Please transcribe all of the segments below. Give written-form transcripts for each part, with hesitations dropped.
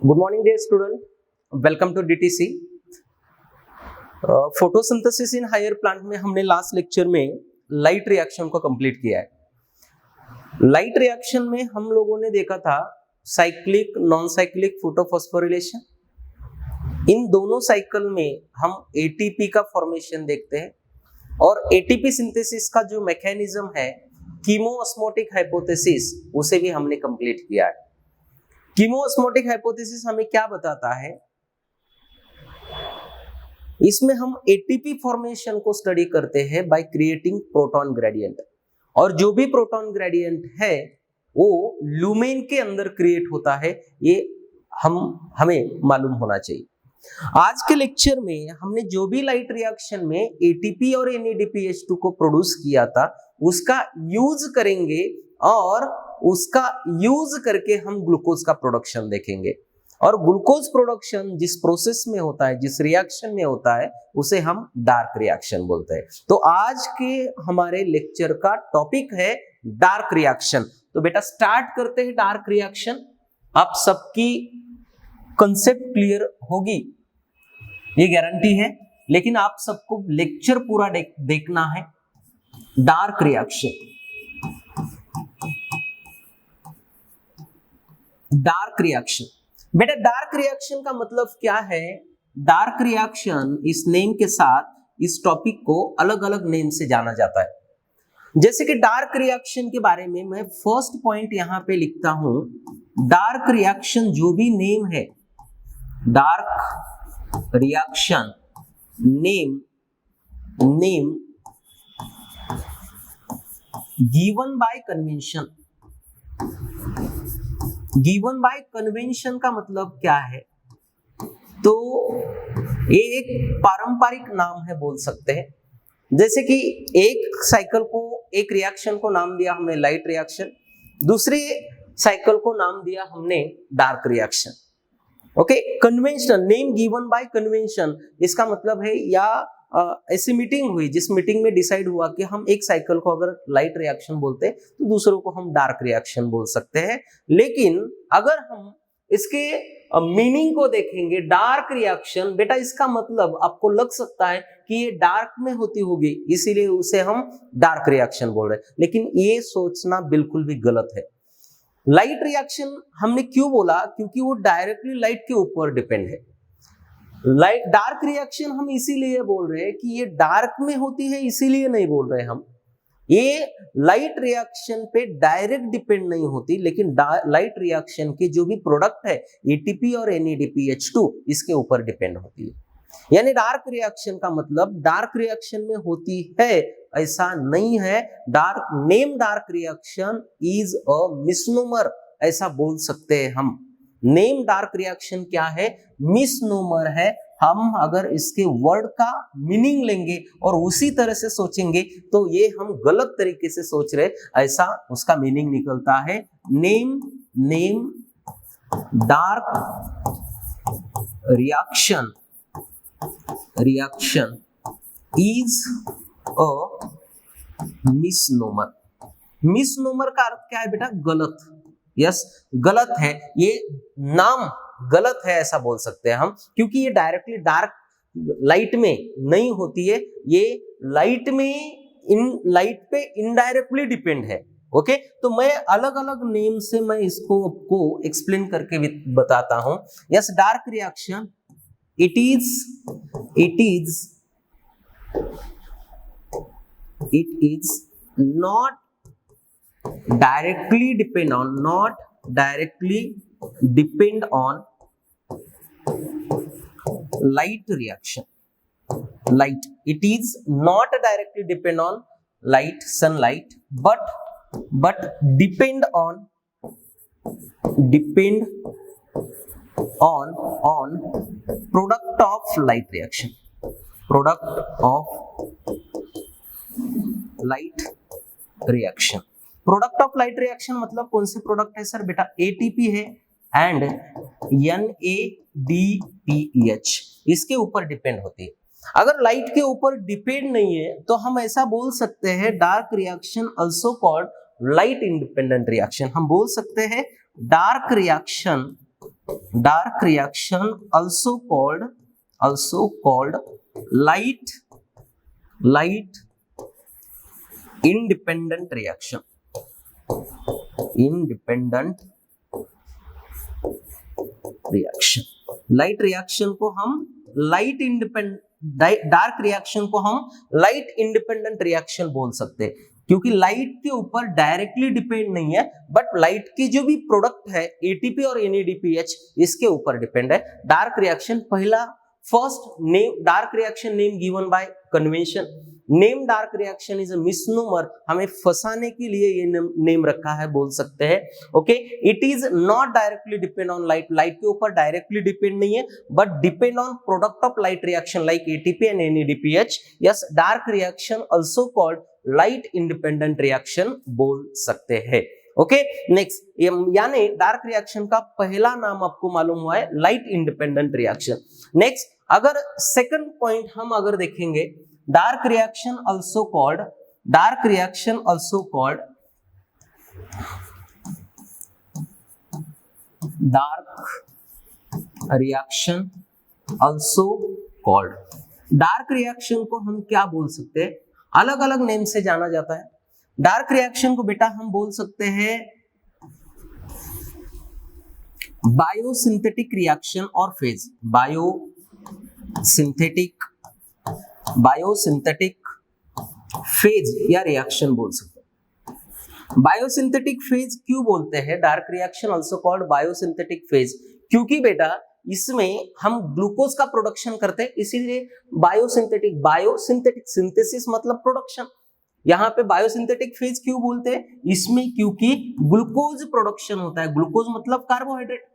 Good morning dear student, welcome to DTC. Photosynthesis in higher plant में हमने last lecture में light reaction को complete किया है। लाइट रिएक्शन में हम लोगों ने देखा था साइक्लिक नॉन साइक्लिक फोटोफॉस्फोरिलेशन। इन दोनों साइकिल में हम एटीपी का फॉर्मेशन देखते हैं और एटीपी सिंथेसिस का जो मैकेनिज्म है कीमोऑस्मोटिक हाइपोथेसिस उसे भी हमने कंप्लीट किया है। कीमोऑस्मोटिक हाइपोथेसिस हमें क्या बताता है? इसमें हम एटीपी फॉर्मेशन को स्टडी करते हैं बाय क्रिएटिंग प्रोटॉन ग्रेडियंट, और जो भी प्रोटॉन ग्रेडियंट है वो लुमेन के अंदर क्रिएट होता है, ये हमें मालूम होना चाहिए। आज के लेक्चर में हमने जो भी लाइट रिएक्शन में एटीपी और NADPH2 को प्रोड्यूस किया था उसका यूज करेंगे और उसका यूज करके हम ग्लूकोज का प्रोडक्शन देखेंगे। और ग्लूकोज प्रोडक्शन जिस प्रोसेस में होता है, जिस रिएक्शन में होता है, उसे हम डार्क रिएक्शन बोलते हैं। तो आज के हमारे लेक्चर का टॉपिक है डार्क रिएक्शन। तो बेटा स्टार्ट करते हैं डार्क रिएक्शन। आप सबकी कंसेप्ट क्लियर होगी ये गारंटी है, लेकिन आप सबको लेक्चर पूरा देखना है। डार्क रिएक्शन, डार्क रिएक्शन बेटा, डार्क रिएक्शन का मतलब क्या है? डार्क रिएक्शन इस नेम के साथ इस टॉपिक को अलग अलग नेम से जाना जाता है। जैसे कि डार्क रिएक्शन के बारे में मैं फर्स्ट पॉइंट यहां पे लिखता हूं। डार्क रिएक्शन जो भी नेम है, dark reaction name given by convention. Given by convention का मतलब क्या है? तो ये एक पारंपरिक नाम है बोल सकते हैं। जैसे कि एक साइकिल को, एक रिएक्शन को नाम दिया हमने लाइट रिएक्शन, दूसरी साइकिल को नाम दिया हमने dark reaction. Okay, convention name given by convention, इसका मतलब है या ऐसी मीटिंग हुई जिस मीटिंग में डिसाइड हुआ कि हम एक साइकिल को अगर लाइट रिएक्शन बोलते हैं तो दूसरों को हम डार्क रिएक्शन बोल सकते हैं। लेकिन अगर हम इसके मीनिंग को देखेंगे, डार्क रिएक्शन बेटा, इसका मतलब आपको लग सकता है कि ये डार्क में होती होगी इसीलिए उसे हम डार्क रिएक्शन बोल रहे हैं, लेकिन ये सोचना बिल्कुल भी गलत है। लाइट रिएक्शन हमने क्यों बोला? क्योंकि वो डायरेक्टली लाइट के ऊपर डिपेंड है। लाइट डार्क रिएक्शन हम इसीलिए बोल रहे हैं कि ये डार्क में होती है, इसीलिए नहीं बोल रहे हम। ये लाइट रिएक्शन पे डायरेक्ट डिपेंड नहीं होती, लेकिन लाइट रिएक्शन के जो भी प्रोडक्ट है एटीपी और NADPH2 इसके ऊपर डिपेंड होती है। यानी डार्क रिएक्शन का मतलब डार्क रिएक्शन में होती है ऐसा नहीं है। Dark name dark reaction is a misnomer, ऐसा बोल सकते हैं हम। नेम डार्क रिएक्शन क्या है? मिसनोमर है। हम अगर इसके वर्ड का मीनिंग लेंगे और उसी तरह से सोचेंगे तो ये हम गलत तरीके से सोच रहे, ऐसा उसका मीनिंग निकलता है। Name dark reaction is a misnomer. Misnomer का अर्थ क्या है बेटा? गलत। यस, गलत है, ये नाम गलत है ऐसा बोल सकते हैं हम, क्योंकि ये डायरेक्टली डार्क लाइट में नहीं होती है, ये लाइट पे इनडायरेक्टली डिपेंड है। ओके, तो मैं अलग अलग नेम से मैं इसको आपको एक्सप्लेन करके बताता हूं। Yes, dark reaction it is not directly depend on light reaction. Light, it is not directly depend on light, sunlight, but depend on product of light reaction. Product of light reaction. Product of light reaction मतलब कौन से product है sir? बेटा ATP है and NADPH, इसके ऊपर depend होती है। अगर लाइट के ऊपर डिपेंड नहीं है तो हम ऐसा बोल सकते हैं dark reaction also called light independent reaction. हम बोल सकते हैं dark reaction dark reaction also called light independent reaction. Light reaction को हम डार्क रिएक्शन को हम लाइट इंडिपेंडेंट रिएक्शन बोल सकते हैं, क्योंकि लाइट के ऊपर डायरेक्टली डिपेंड नहीं है, बट लाइट की जो भी प्रोडक्ट है एटीपी और NADPH इसके ऊपर डिपेंड है। डार्क रिएक्शन पहला first name dark reaction name given by convention. Name dark reaction is a misnomer, हमें फंसाने के लिए ये नेम रखा है बोल सकते हैं। Okay, it is not directly depend on light, light के ऊपर डायरेक्टली डिपेंड नहीं है, but depend on product of light reaction like ATP and NADPH। Yes, dark reaction also called light independent reaction बोल सकते हैं। ओके, नेक्स्ट, यानी dark reaction का पहला नाम आपको मालूम हुआ है लाइट इंडिपेंडेंट रिएक्शन। नेक्स्ट, अगर सेकंड पॉइंट हम अगर देखेंगे, dark reaction also called dark reaction को हम क्या बोल सकते हैं, अलग अलग नेम से जाना जाता है। डार्क रिएक्शन को बेटा हम बोल सकते हैं बायोसिंथेटिक रिएक्शन और फेज। बायोसिंथेटिक फेज या रिएक्शन बोल सकते हैं। बायोसिंथेटिक फेज क्यों बोलते हैं, dark reaction also called biosynthetic phase, क्योंकि बेटा इसमें हम ग्लूकोज का प्रोडक्शन करते हैं, इसीलिए बायोसिंथेटिक सिंथेसिस मतलब प्रोडक्शन। यहाँ पे बायोसिंथेटिक फेज क्यों बोलते हैं, इसमें क्योंकि ग्लूकोज प्रोडक्शन होता है, ग्लूकोज मतलब कार्बोहाइड्रेट,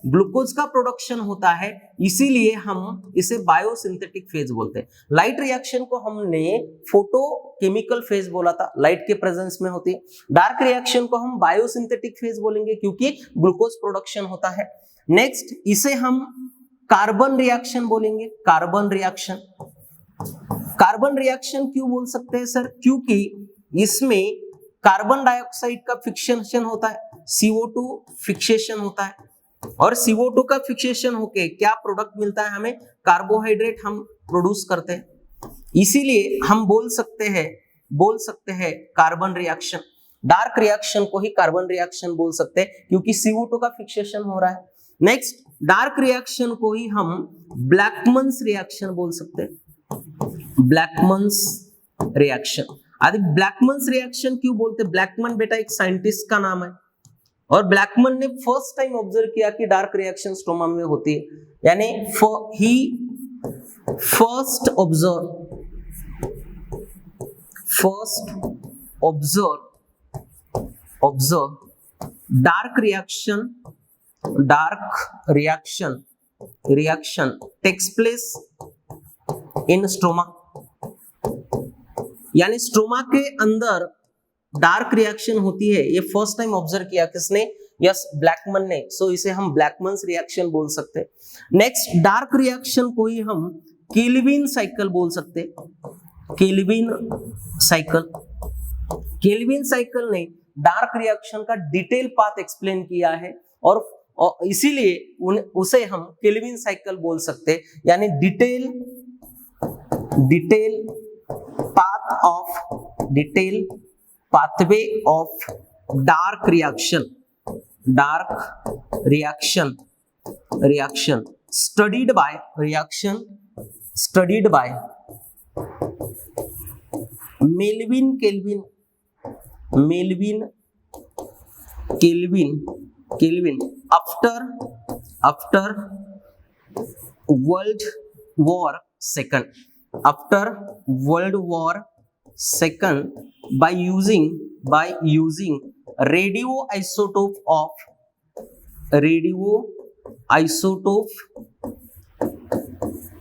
ग्लूकोज का प्रोडक्शन होता है, इसीलिए हम इसे बायोसिंथेटिक फेज बोलते हैं। लाइट रिएक्शन को हमने फोटोकेमिकल फेज बोला था, लाइट के प्रेजेंस में होती है। डार्क रिएक्शन को हम बायोसिंथेटिक फेज बोलेंगे क्योंकि ग्लूकोज प्रोडक्शन होता है। नेक्स्ट, इसे हम कार्बन रिएक्शन बोलेंगे। कार्बन रिएक्शन क्यों बोल सकते हैं सर, क्योंकि इसमें कार्बन डाइऑक्साइड का फिक्सेशन होता है, CO2 फिक्सेशन होता है, और CO2 का फिक्सेशन होके क्या प्रोडक्ट मिलता है हमें, कार्बोहाइड्रेट हम प्रोड्यूस करते हैं, इसीलिए हम बोल सकते हैं कार्बन रिएक्शन। डार्क रिएक्शन को ही कार्बन रिएक्शन बोल सकते हैं क्योंकि CO2 का फिक्सेशन हो रहा है। नेक्स्ट, डार्क रिएक्शन को ही हम ब्लैकमन्स रिएक्शन बोल सकते हैं। ब्लैकमन्स रिएक्शन, आदि ब्लैकमन्स रिएक्शन क्यों बोलते हैं, ब्लैकमन बेटा एक साइंटिस्ट का नाम है, और ब्लैकमन ने फर्स्ट टाइम ऑब्जर्व किया कि डार्क रिएक्शन स्ट्रोमा में होती है, यानी he first observe dark reaction takes place in stroma, यानी स्ट्रोमा के अंदर डार्क रिएक्शन होती है, ये फर्स्ट टाइम ऑब्जर्व किया किसने, यस ब्लैकमन ने, सो इसे हम ब्लैकमन्स रिएक्शन बोल सकते हैं। नेक्स्ट, डार्क रिएक्शन को ही हम केल्विन साइकिल बोल सकते हैं। केल्विन साइकिल ने डार्क रिएक्शन का डिटेल पाथ एक्सप्लेन किया है, और इसीलिए उसे हम केल्विन साइकिल बोल सकते हैं, यानी detail pathway of dark reaction studied by Melvin Kelvin after World War II, by using radioisotope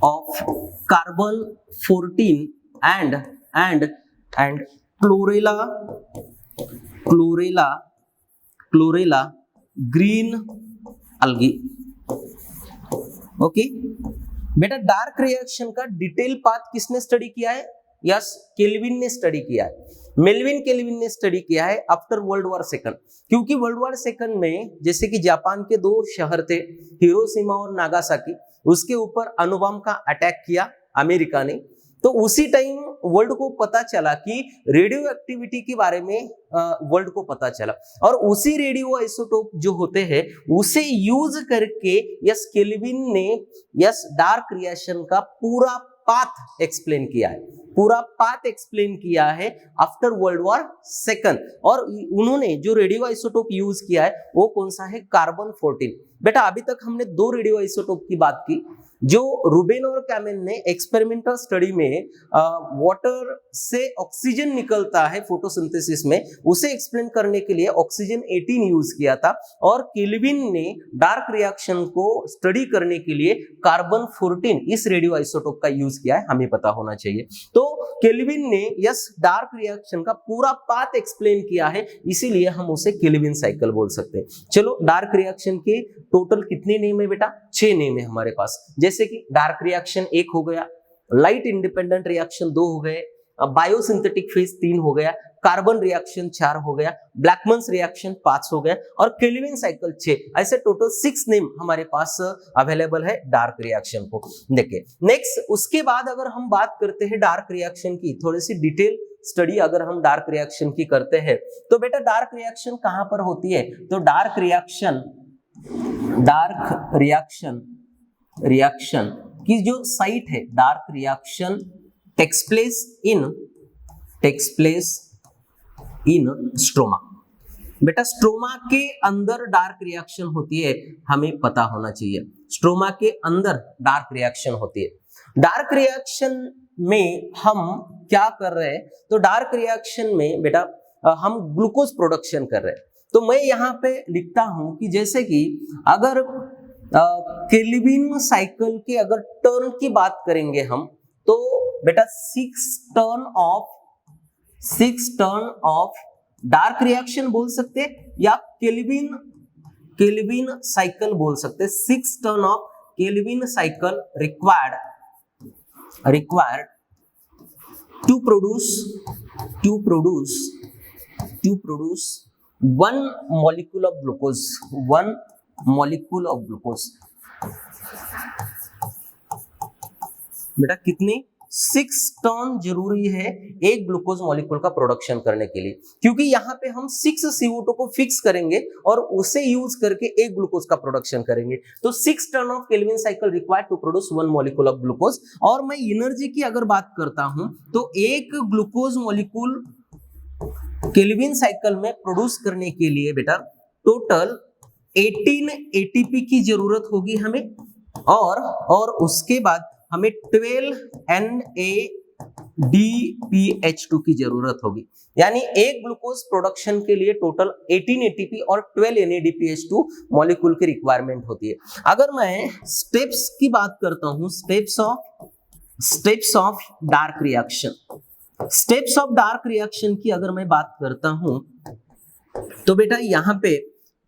of carbon 14 and chlorella green algae। Okay बेटा, डार्क रिएक्शन का डिटेल पाथ किसने स्टडी किया है, यस केल्विन ने स्टडी किया है। Melvin kelvin ने study किया है आफ्टर वर्ल्ड वॉर सेकंड, क्योंकि वर्ल्ड वॉर सेकंड में जैसे कि जापान के दो शहर थे हिरोशिमा और नागासाकी, उसके ऊपर अणुबम का अटैक किया अमेरिका ने। तो उसी टाइम वर्ल्ड को पता चला कि रेडियो एक्टिविटी के बारे में वर्ल्ड को पता चला, और उसी रेडियो आइसोटोप जो होते हैं उसे यूज करके यस केल्विन ने यस डार्क रिएक्शन का पूरा पाथ एक्सप्लेन किया है, पूरा पाथ एक्सप्लेन किया है आफ्टर वर्ल्ड वॉर सेकंड। और उन्होंने जो रेडियो आइसोटोप यूज किया है वो कौन सा है, कार्बन 14। बेटा अभी तक हमने दो रेडियो आइसोटोप की बात की, जो रूबेन और कैमेन ने एक्सपेरिमेंटल स्टडी में वाटर से ऑक्सीजन निकलता है फोटोसिंथेसिस में, उसे एक्सप्लेन करने के लिए ऑक्सीजन 18 यूज किया था, और केल्विन ने डार्क रिएक्शन को स्टडी करने के लिए कार्बन 14 इस रेडियो आइसोटोप का यूज किया है, हमें पता होना चाहिए। तो केल्विन ने यस डार्क रिएक्शन का पूरा पाथ एक्सप्लेन किया है, इसीलिए हम उसे केल्विन साइकिल बोल सकते हैं। चलो डार्क रिएक्शन के टोटल कितने नेम है बेटा, 6 नेम है हमारे पास। जैसे कि डार्क रिएक्शन 1 हो गया, लाइट इंडिपेंडेंट रिएक्शन 2 हो गए, बायोसिंथेटिक फेज 3 हो गया, कार्बन रिएक्शन 4 हो गया, ब्लैकमन्स रिएक्शन 5 हो गया, और केल्विन साइकिल 6। ऐसे टोटल 6 नेम हमारे पास अवेलेबल है डार्क रिएक्शन को। देखिए नेक्स्ट, उसके बाद अगर हम बात करते हैं डार्क रिएक्शन की, थोड़ी सी डिटेल स्टडी अगर हम डार्क रिएक्शन की करते हैं, तो बेटा डार्क रिएक्शन कहां पर होती है, तो डार्क रिएक्शन की जो साइट है, dark reaction takes place in stroma. बेटा स्ट्रोमा के अंदर डार्क रिएक्शन होती है, हमें पता होना चाहिए, स्ट्रोमा के अंदर डार्क रिएक्शन होती है। डार्क रिएक्शन में हम क्या कर रहे हैं, तो डार्क रिएक्शन में बेटा हम ग्लूकोज प्रोडक्शन कर रहे हैं। तो मैं यहाँ पे लिखता हूं कि जैसे कि अगर केल्विन साइकिल के अगर टर्न की बात करेंगे हम, तो बेटा 6 टर्न ऑफ डार्क रिएक्शन बोल सकते हैं, या केल्विन साइकिल बोल सकते हैं। 6 turn of Calvin cycle required to produce one molecule of glucose। बेटा कितनी, 6 टर्न जरूरी है एक ग्लूकोज मॉलिक्यूल का प्रोडक्शन करने के लिए, क्योंकि यहाँ पे हम 6 CO2 को फिक्स करेंगे और उसे यूज करके एक ग्लूकोज का प्रोडक्शन करेंगे। तो 6 turn of Calvin cycle required to produce 1 molecule of glucose. और मैं एनर्जी की अगर बात करता हूं, तो एक ग्लूकोज मॉलिक्यूल केल्विन साइकिल में प्रोड्यूस करने के लिए बेटा टोटल 18 ATP की जरूरत होगी हमें, और उसके बाद हमें 12 NADPH2 की जरूरत होगी। यानी एक ग्लूकोज प्रोडक्शन के लिए टोटल 18 ATP और 12 NADPH2 मॉलिक्यूल की रिक्वायरमेंट होती है। अगर मैं स्टेप्स की बात करता हूं, स्टेप्स ऑफ डार्क रिएक्शन की अगर मैं बात करता हूं, तो बेटा यहां पे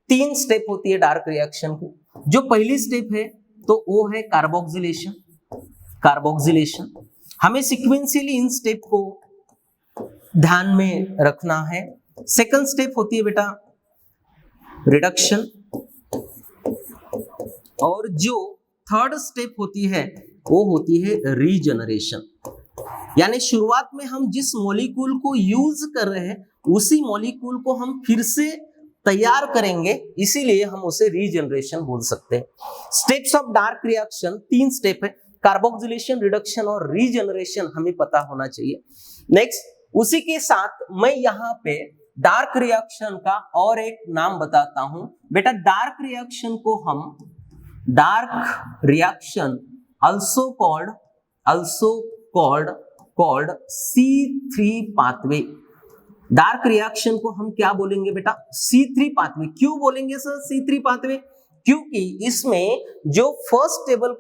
3 स्टेप होती है डार्क रिएक्शन की। जो पहली स्टेप है तो वो है कार्बोक्सिलेशन। हमें सीक्वेंशियली इन स्टेप को ध्यान में रखना है। सेकंड स्टेप होती है बेटा रिडक्शन, और जो थर्ड स्टेप होती है वो होती है रीजनरेशन। यानी शुरुआत में हम जिस मॉलिक्यूल को यूज कर रहे हैं उसी मॉलिक्यूल को हम फिर से तैयार करेंगे, इसीलिए हम उसे रीजनरेशन बोल सकते हैं। Steps of dark reaction 3 step है, कार्बोक्सिलेशन, रिडक्शन और रीजनरेशन, हमें पता होना चाहिए। नेक्स्ट, उसी के साथ मैं यहाँ पे डार्क रिएक्शन का और एक नाम बताता हूं। बेटा डार्क रिएक्शन को हम dark reaction also called C3 pathway. Dark reaction को हम क्या बोलेंगे बेटा, C3 पाथवे। क्यों बोलेंगे सर C3 पाथवे, क्योंकि इसमें जो फर्स्ट स्टेबल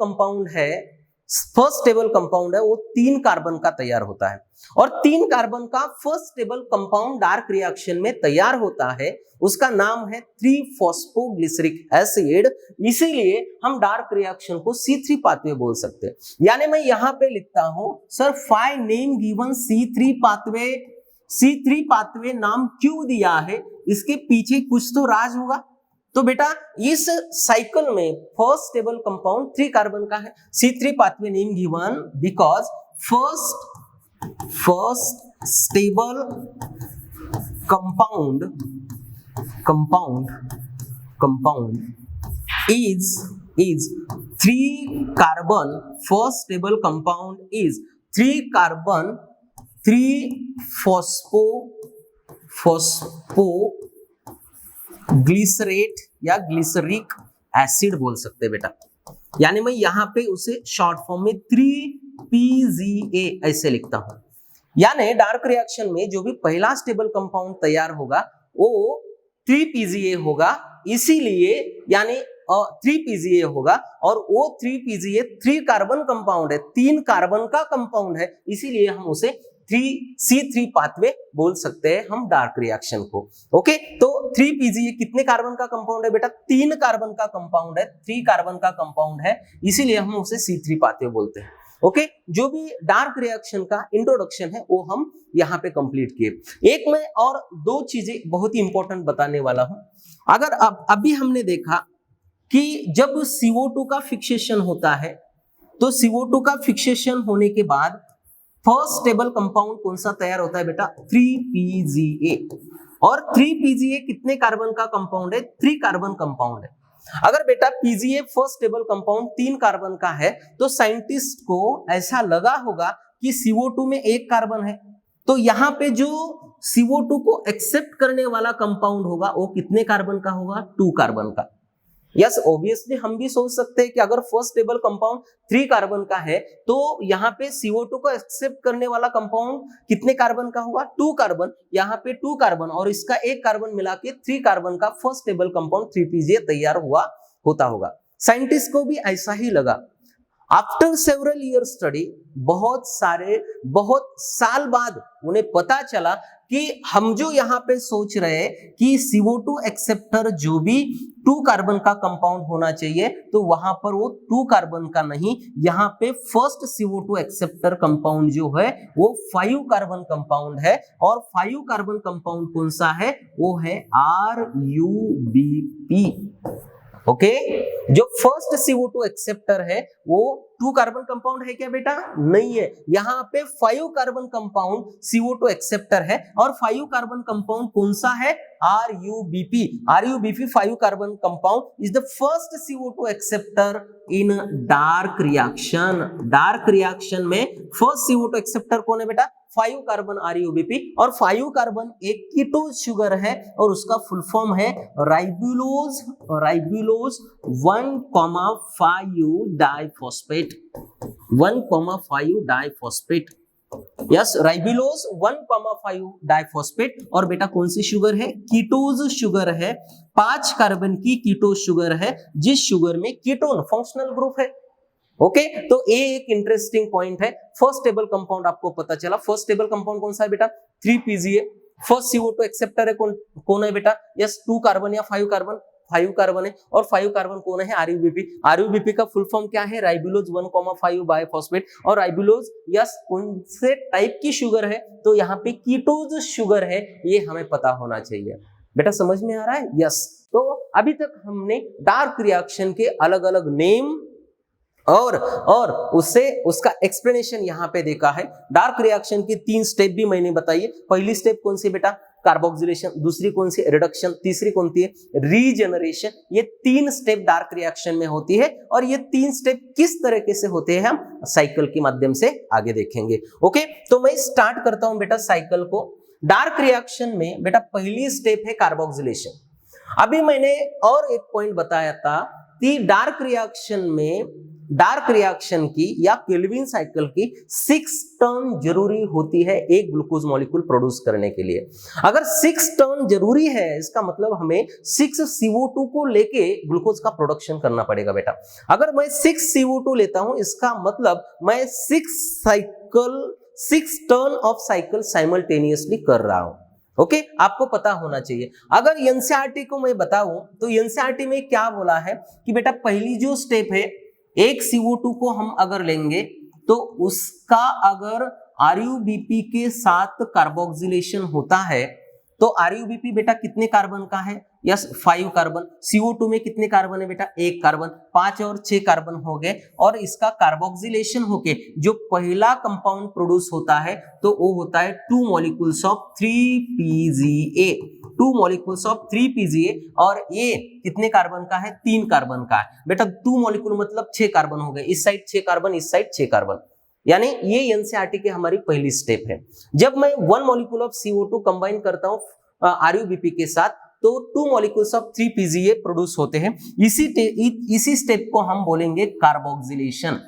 कंपाउंड है वो 3 कार्बन का तैयार होता है, और 3 कार्बन का first stable compound dark reaction में तैयार होता है, उसका नाम है 3-फॉस्फोग्लिसरिक एसिड। इसीलिए हम डार्क रिएक्शन को C3 पाथवे बोल सकते हैं। यानी मैं यहां पे लिखता हूं sir 5 name given C3 pathway C3 pathway नाम क्यों दिया है, इसके पीछे कुछ तो राज होगा। तो बेटा इस साइकिल में फर्स्ट स्टेबल कंपाउंड 3 कार्बन का है। C3 pathway name given because first stable compound is 3 carbon. First stable compound is 3 carbon 3 phosphoglycerate या ग्लिसरिक एसिड बोल सकते हैं बेटा। यानी मैं यहाँ पे उसे शॉर्ट फॉर्म में 3PGA ऐसे लिखता हूं। यानी डार्क रिएक्शन में जो भी पहला स्टेबल कंपाउंड तैयार होगा वो 3PGA होगा, इसीलिए यानी 3PGA होगा, और वो 3PGA 3 कार्बन कंपाउंड है, 3 कार्बन का कंपाउंड है, इसीलिए हम उसे 3C3 पाथवे बोल सकते हैं हम डार्क रिएक्शन को। ओके, तो 3PGA कितने कार्बन का कंपाउंड है बेटा? 3 कार्बन का कंपाउंड है, 3 कार्बन का कंपाउंड है, इसीलिए हम उसे C3 पाथवे बोलते हैं। ओके, जो भी डार्क रिएक्शन का इंट्रोडक्शन है वो हम यहाँ पे कंप्लीट किए। एक मैं और 2 चीजें बहुत ही इंपॉर्टेंट बताने वाला हूं। अगर अभी हमने देखा कि जब CO2 का फिक्सेशन होता है तो CO2 का फिक्सेशन होने के बाद फर्स्ट स्टेबल कंपाउंड कौन सा तैयार होता है बेटा? 3PGA। और 3PGA कितने कार्बन का कंपाउंड है? 3 कार्बन कंपाउंड है। अगर बेटा PGA first stable compound 3 carbon का है तो साइंटिस्ट को ऐसा लगा होगा कि CO2 में 1 कार्बन है, तो यहाँ पे जो CO2 को एक्सेप्ट करने वाला कंपाउंड होगा वो कितने कार्बन का होगा? 2 कार्बन का। यस, ऑब्वियसली हम भी सोच सकते हैं कि अगर फर्स्ट स्टेबल कंपाउंड 3 कार्बन का है तो यहाँ पे CO2 को एक्सेप्ट करने वाला कंपाउंड कितने कार्बन का होगा? 2 कार्बन। यहाँ पे 2 कार्बन और इसका 1 कार्बन मिला के 3 कार्बन का फर्स्ट स्टेबल कंपाउंड 3PGA तैयार होता होगा। साइंटिस्ट को भी ऐसा ही लगा। आफ्टर सेवरल ईयर स्टडी, बहुत साल बाद उन्हें पता चला कि हम जो यहाँ पे सोच रहे हैं कि CO2 एक्सेप्टर जो भी 2 कार्बन का कंपाउंड होना चाहिए, तो वहां पर वो 2 कार्बन का नहीं, यहाँ पे फर्स्ट CO2 एक्सेप्टर कंपाउंड जो है वो 5 कार्बन कंपाउंड है। और 5 कार्बन कंपाउंड कौन सा है? वो है RUBP। ओके, जो फर्स्ट CO2 एक्सेप्टर है वो 2 कार्बन कंपाउंड है क्या बेटा? नहीं है, यहाँ पे 5 कार्बन कंपाउंड CO2 एक्सेप्टर है। और 5 कार्बन कंपाउंड कौन सा है? RUBP। RUBP 5 carbon compound is the first CO2 acceptor in dark reaction. Dark reaction में फर्स्ट CO2 एक्सेप्टर कौन है बेटा? 5 कार्बन RUBP। और 5 कार्बन एक कीटोन शुगर है और उसका फुल फॉर्म है ribulose 1,5 diphosphate. 1,5 diphosphate. Yes, ribulose 1,5 diphosphate. और बेटा कौन सी शुगर है? कीटोज शुगर है, 5 कार्बन की कीटोज शुगर है, जिस शुगर में कीटोन फंक्शनल ग्रुप है। ओके, तो ये एक इंटरेस्टिंग पॉइंट है। फर्स्ट स्टेबल कंपाउंड आपको पता चला। फर्स्ट स्टेबल कंपाउंड कौन सा है बेटा? 3PGA। फर्स्ट CO2 एक्सेप्टर है कौन है बेटा? यस, 2 कार्बन या 5 कार्बन? 5 कार्बन है। और 5 कार्बन कौन है? RUBP। RUBP का फुल फॉर्म क्या है? Ribulose 1,5 biphosphate. और राइबुलोज यस कौन से टाइप की शुगर है? तो यहाँ पे कीटोज शुगर है, ये हमें पता होना चाहिए। बेटा समझ में आ रहा है? यस। तो अभी तक हमने डार्क रिएक्शन के अलग अलग नेम और उससे उसका एक्सप्लेनेशन यहाँ पे देखा है। डार्क रिएक्शन की 3 स्टेप भी मैंने बताई है। पहली स्टेप कौन सी बेटा? कार्बोक्सिलेशन। दूसरी कौन सी? रिडक्शन। तीसरी कौन सी है? रीजेनरेशन। ये 3 स्टेप डार्क रिएक्शन में होती है और ये 3 स्टेप किस तरीके से होते हैं हम साइकिल के माध्यम से आगे देखेंगे। ओके, तो मैं स्टार्ट करता हूं बेटा साइकिल को। डार्क रिएक्शन में बेटा पहली स्टेप है कार्बोक्सिलेशन। अभी मैंने और एक पॉइंट बताया था कि डार्क रिएक्शन की या केल्विन साइकिल की 6 टर्न जरूरी होती है एक ग्लूकोज मॉलिक्यूल प्रोड्यूस करने के लिए। अगर 6 टर्न जरूरी है, इसका मतलब हमें 6 CO2 को लेके ग्लूकोज का प्रोडक्शन करना पड़ेगा बेटा। अगर मैं 6 CO2 लेता हूं, इसका मतलब मैं 6 टर्न ऑफ साइकिल साइमल्टेनियसली कर रहा हूं। ओके, आपको पता होना चाहिए। अगर एनसीईआरटी को मैं बताऊं तो एनसीईआरटी में क्या बोला है कि बेटा पहली जो स्टेप है, एक CO2 को हम अगर लेंगे तो उसका अगर RuBp के साथ कार्बोक्सिलेशन होता है तो RuBp बेटा कितने कार्बन का है? Yes 5 carbon. CO2 में कितने कार्बन है बेटा? 1 कार्बन। 5 और 6 कार्बन हो गए और इसका कार्बोक्सिलेशन होके जो पहला कंपाउंड प्रोड्यूस होता है तो वो होता है 2 molecules of 3PGA। 2 molecules of 3PGA और ये कितने कार्बन का है? 3 कार्बन का है बेटा। 2 मॉलिक्यूल मतलब 6 कार्बन हो गए, इस साइड 6 कार्बन, इस साइड 6 कार्बन, यानी ये एनसीईआरटी की हमारी पहली स्टेप है। जब मैं 1 मॉलिक्यूल ऑफ CO2 कंबाइन करता हूं RuBp के साथ तो 2 मॉलिक्यूल्स ऑफ 3PGA प्रोड्यूस होते हैं। इसी स्टेप को हम बोलेंगे कार्बोक्सिलेशन।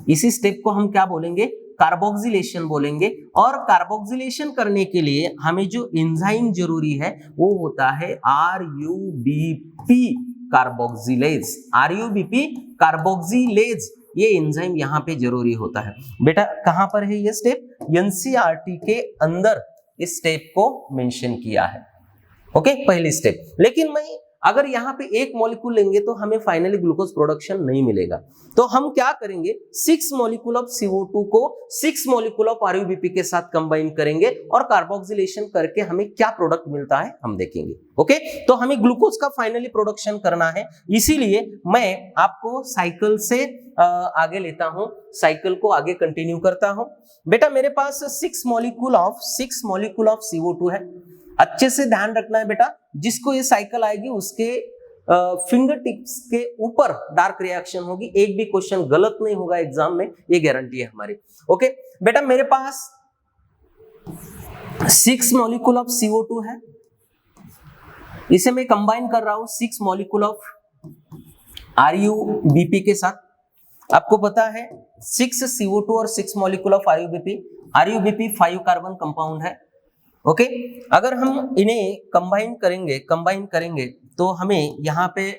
इसी स्टेप को हम क्या बोलेंगे? कार्बोक्सिलेशन बोलेंगे। और कार्बोक्सिलेशन करने के लिए हमें जो एंजाइम जरूरी है वो होता है RuBp कार्बोक्सिलेज। RuBp कार्बोक्सिलेज ये एंजाइम यहाँ पे जरूरी होता है बेटा। कहां पर है ये स्टेप? एनसीईआरटी के अंदर इस स्टेप को मेंशन किया है। ओके, पहली स्टेप। लेकिन मैं अगर यहाँ पे 1 मॉलिक्यूल लेंगे तो हमें फाइनली ग्लूकोज प्रोडक्शन नहीं मिलेगा, तो हम क्या करेंगे? 6 मॉलिक्यूल ऑफ CO2 को 6 मॉलिक्यूल ऑफ RuBp के साथ कंबाइन करेंगे और कार्बोक्सिलेशन करके हमें क्या प्रोडक्ट मिलता है हम देखेंगे। ओके, तो हमें ग्लूकोज का फाइनली प्रोडक्शन करना है, इसीलिए मैं आपको साइकिल से आगे लेता हूं, साइकिल को आगे कंटिन्यू करता हूं। बेटा मेरे पास 6 मॉलिक्यूल ऑफ CO2 है। अच्छे से ध्यान रखना है बेटा, जिसको ये साइकिल आएगी उसके फिंगर टिप्स के ऊपर डार्क रिएक्शन होगी, एक भी क्वेश्चन गलत नहीं होगा एग्जाम में, ये गारंटी है हमारी। ओके बेटा, मेरे पास 6 मॉलिक्यूल ऑफ CO2 है, इसे मैं कंबाइन कर रहा हूं 6 मॉलिक्यूल ऑफ RuBp के साथ। आपको पता है 6 CO2 और 6 molecule of RuBp 5 carbon compound है। ओके, अगर हम इन्हें कंबाइन करेंगे तो हमें यहाँ पे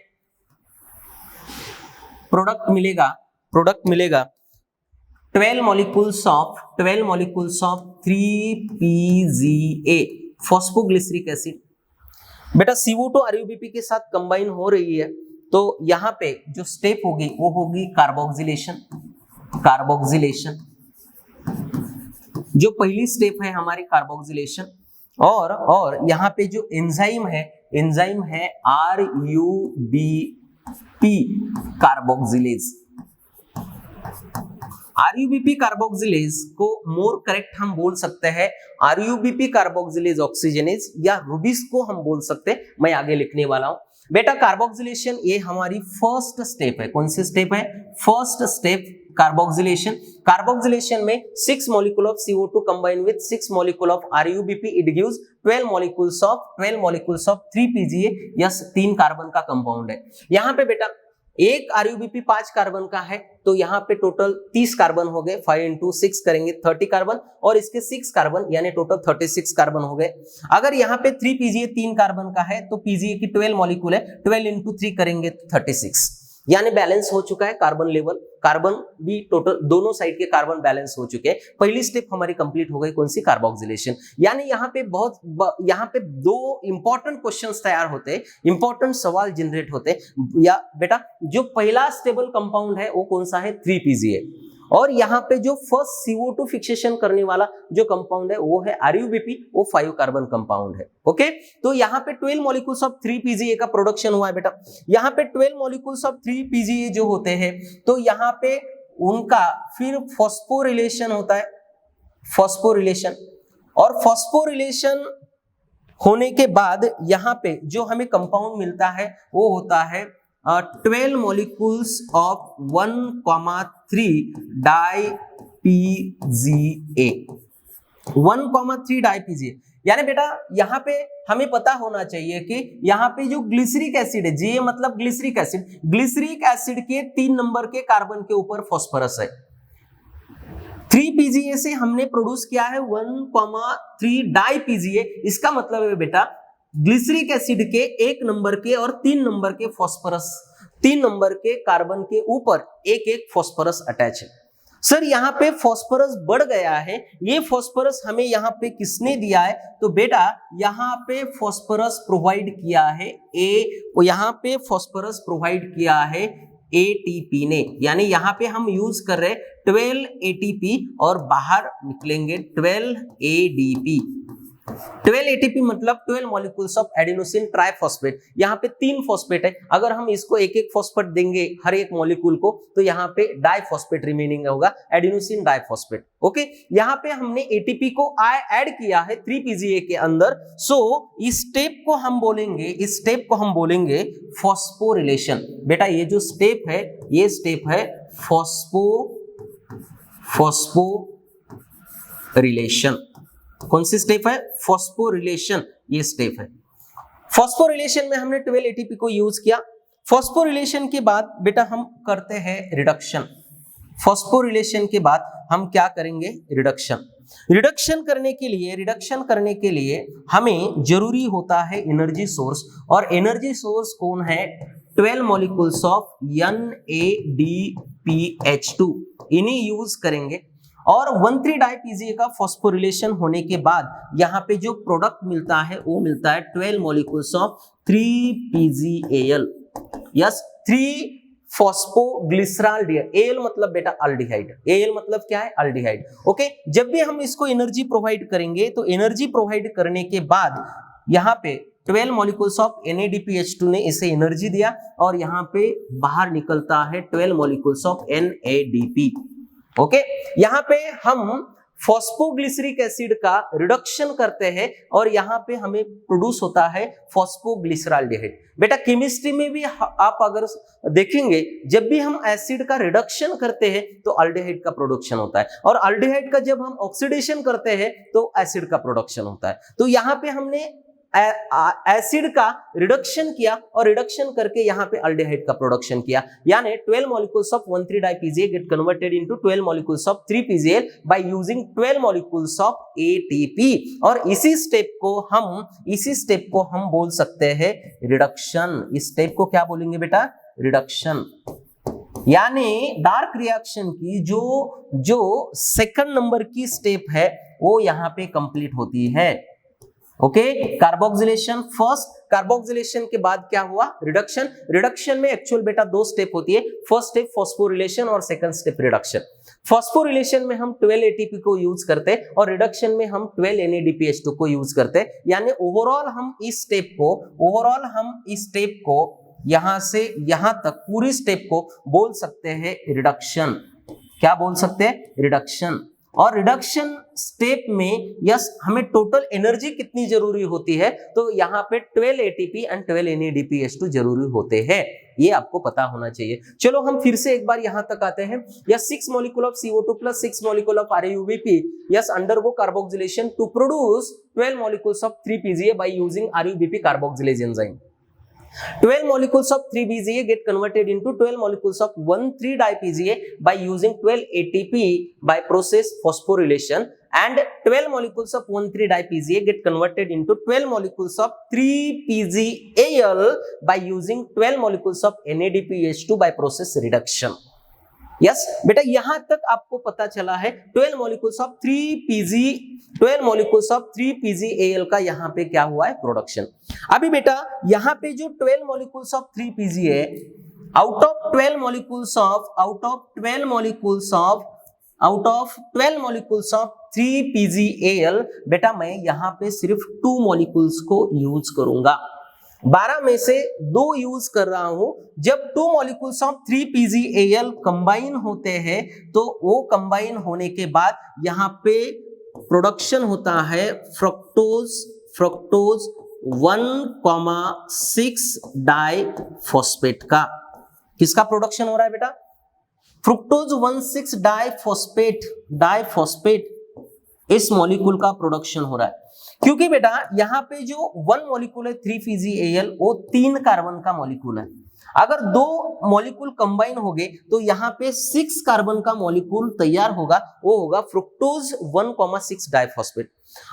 प्रोडक्ट मिलेगा 12 molecules of 3PGA phosphoglyceric acid. बेटा CO2 RuBp के साथ कंबाइन हो रही है तो यहाँ पे जो स्टेप होगी वो होगी कार्बोक्सिलेशन। जो पहली स्टेप है हमारी कार्बोक्सिलेशन। और यहाँ पे जो एंजाइम है RuBp कार्बोक्सिलेज। RuBp कार्बोक्सिलेज को मोर करेक्ट हम बोल सकते हैं RuBp कार्बोक्सिलेज ऑक्सीजनेज या रूबिस को हम बोल सकते हैं, मैं आगे लिखने वाला हूं। बेटा कार्बोक्सिलेशन ये हमारी फर्स्ट स्टेप है। कौन सी स्टेप है? फर्स्ट स्टेप कार्बोक्सिलेशन में 6 molecule of CO2 combine with 6 molecule of RuBp it gives 12 molecules of 3PGA। Yes 3 carbon का कंपाउंड है। यहाँ पे बेटा एक RuBp 5 कार्बन का है तो यहाँ पे टोटल 30 कार्बन हो गए, 5 into 6 करेंगे 30 कार्बन और इसके 6 कार्बन यानी टोटल 36 कार्बन हो गए। अगर यहाँ पे 3PGA 3 कार्बन का है तो PGA की 12 मॉलिक्यूल है, 12 into 3 करेंगे तो 36, यानी बैलेंस हो चुका है कार्बन लेवल। कार्बन भी टोटल दोनों साइड के कार्बन बैलेंस हो चुके हैं। पहली स्टेप हमारी कंप्लीट हो गई, कौन सी? कार्बोक्सिलेशन। यानी यहाँ पे यहाँ पे 2 इंपॉर्टेंट क्वेश्चंस तैयार होते हैं, इंपॉर्टेंट सवाल जनरेट होते हैं। या बेटा जो पहला स्टेबल कंपाउंड है वो कौन सा है? 3PGA। और यहाँ पे जो फर्स्ट CO2 फिक्सेशन करने वाला जो कंपाउंड है वो है RuBp, वो 5 कार्बन कंपाउंड है। ओके, तो यहाँ पे 12 मॉलिक्यूल्स ऑफ 3PGA का प्रोडक्शन हुआ है बेटा। यहाँ पे 12 मॉलिक्यूल्स ऑफ 3PGA जो होते हैं तो यहाँ पे उनका फिर फॉस्फोरिलेशन होता है, और फॉस्फोरिलेशन होने के बाद यहाँ पे जो हमें कंपाउंड मिलता है वो होता है 12 molecules of 1,3 DiPGA। 1,3 DiPGA यानी बेटा यहाँ पे हमें पता होना चाहिए कि यहाँ पे जो ग्लिसरिक एसिड है, Ga मतलब ग्लिसरिक एसिड के 3 नंबर के कार्बन के ऊपर फॉस्फोरस है। 3PGA से हमने प्रोड्यूस किया है 1,3 DiPGA। इसका मतलब है बेटा ग्लिसरिक एसिड के 1 नंबर के और 3 नंबर के फॉस्फोरस, 3 नंबर के कार्बन के ऊपर एक फॉस्फोरस अटैच है। सर यहाँ पे फॉस्फोरस बढ़ गया है, ये फॉस्फोरस हमें यहाँ पे किसने दिया है? तो बेटा यहाँ पे फॉस्फोरस प्रोवाइड किया है यहाँ पे फॉस्फोरस प्रोवाइड किया है एटीपी ने, यानी यहाँ पे हम यूज कर रहे हैं 12 एटीपी और बाहर निकलेंगे 12 एडीपी। 12 एटीपी मतलब 12 मॉलिक्यूल्स ऑफ एडिनोसिन ट्राइफॉस्फेट। यहाँ पे 3 फॉस्फेट है, अगर हम इसको एक एक फॉस्फेट देंगे हर एक मॉलिक्यूल को तो यहाँ पे डाइफॉस्फेट रिमेनिंग होगा, एडिनोसिन डाइफॉस्फेट। ओके, यहाँ पे हमने एटीपी को ऐड किया है 3pGA के अंदर। सो इस स्टेप को हम बोलेंगे फॉस्फोरिलेशन। बेटा ये जो स्टेप है ये स्टेप है फॉस्फोरिलेशन। कौन सी स्टेप है? फॉस्फोरिलेशन, ये स्टेप है। फॉस्फोरिलेशन में हमने 12 एटीपी को यूज किया। फॉस्फोरिलेशन के बाद बेटा हम करते हैं रिडक्शन। फॉस्फोरिलेशन के बाद हम क्या करेंगे? रिडक्शन करने के लिए हमें जरूरी होता है एनर्जी सोर्स, और एनर्जी सोर्स कौन है? 12 मॉलिक्यूल्स ऑफ NADPH2, इन्हें यूज करेंगे। और 1,3-डाई-PGA का फॉस्फोरिलेशन होने के बाद यहाँ पे जो प्रोडक्ट मिलता है वो मिलता है 12 molecules of 3pGAl, yes three phosphoglyceraldehyde. Al मतलब बेटा अल्डिहाइड, Al मतलब क्या है? अल्डिहाइड। ओके, जब भी हम इसको एनर्जी प्रोवाइड करेंगे तो एनर्जी प्रोवाइड करने के बाद यहाँ पे 12 मॉलिक्यूल्स ऑफ NADPH2 ने इसे एनर्जी दिया और यहाँ पे बाहर निकलता है 12 मॉलिक्यूल्स ऑफ NADP। ओके, यहाँ पे हम फॉस्फोग्लिसरिक एसिड का रिडक्शन करते हैं और यहाँ पे हमें प्रोड्यूस होता है फॉस्फोग्लिसराल्डिहाइड। बेटा केमिस्ट्री में भी आप अगर देखेंगे जब भी हम एसिड का रिडक्शन करते हैं तो अल्डिहाइड का प्रोडक्शन होता है, और अल्डिहाइड का जब हम ऑक्सीडेशन करते हैं तो एसिड का प्रोडक्शन होता है। तो यहाँ पे हमने एसिड का रिडक्शन किया और रिडक्शन करके यहाँ पे अल्डिहाइड का प्रोडक्शन किया, यानी 12 मॉलिक्यूल्स ऑफ 1,3-डाई-PGA get converted into 12 molecules of 3pGal by using 12 molecules of ATP। और इसी स्टेप को हम बोल सकते हैं रिडक्शन। इस स्टेप को क्या बोलेंगे बेटा? रिडक्शन। यानी डार्क रिएक्शन की जो सेकंड नंबर की स्टेप है वो यहाँ पे कंप्लीट होती है। ओके, कार्बोक्सिलेशन फर्स्ट, कार्बोक्सिलेशन के बाद क्या हुआ? रिडक्शन में एक्चुअल बेटा 2 स्टेप होती है, फर्स्ट स्टेप फॉस्फोरिलेशन और सेकंड स्टेप रिडक्शन। फॉस्फोरिलेशन में हम 12 एटीपी को यूज करते हैं और रिडक्शन में हम 12 NADPH2 को यूज करते हैं। यानी ओवरऑल हम इस स्टेप को यहां से यहां तक पूरी स्टेप को बोल सकते हैं रिडक्शन। क्या बोल सकते हैं? रिडक्शन। और रिडक्शन स्टेप में यस हमें टोटल एनर्जी कितनी जरूरी होती है? तो यहाँ पे 12 ATP एंड 12 NADPH2 जरूरी होते हैं, ये आपको पता होना चाहिए। चलो हम फिर से एक बार यहाँ तक आते हैं। Yes 6 molecule of CO2 plus 6 molecule of RUBP yes undergo carboxylation to produce 12 molecules of 3pGA by using RUBP carboxylase enzyme. 12 molecules of 3pGA get converted into 12 molecules of 1,3-dipGA by using 12 ATP by process phosphorylation, and 12 molecules of 1,3-dipGA get converted into 12 molecules of 3pGAl by using 12 molecules of NADPH2 by process reduction। Yes बेटा यहां तक आपको पता चला है 12 molecules of 3pGAl का यहाँ पे क्या हुआ है? प्रोडक्शन। अभी बेटा यहाँ पे जो 12 molecules of 3pGA out of 12 molecules of 3pGAl बेटा मैं यहाँ पे सिर्फ 2 मॉलिक्यूल्स को यूज करूंगा, 12 में से 2 यूज कर रहा हूं। जब 2 मॉलिक्यूल्स ऑफ 3pGAl कंबाइन होते हैं तो वो कंबाइन होने के बाद यहाँ पे प्रोडक्शन होता है फ्रक्टोज 1,6 डाइफॉस्फेट का। किसका प्रोडक्शन हो रहा है बेटा? फ्रुक्टोज 1,6 डाइफॉस्फेट इस मॉलिक्यूल का प्रोडक्शन हो रहा है, क्योंकि बेटा यहाँ पे जो 1 मॉलिक्यूल है 3pGAl वो 3 कार्बन का मॉलिक्यूल है। अगर 2 मॉलिक्यूल कंबाइन हो गए तो यहाँ पे 6 कार्बन का मॉलिक्यूल तैयार होगा, वो होगा फ्रुक्टोज 1,6 डाइफॉस्फेट।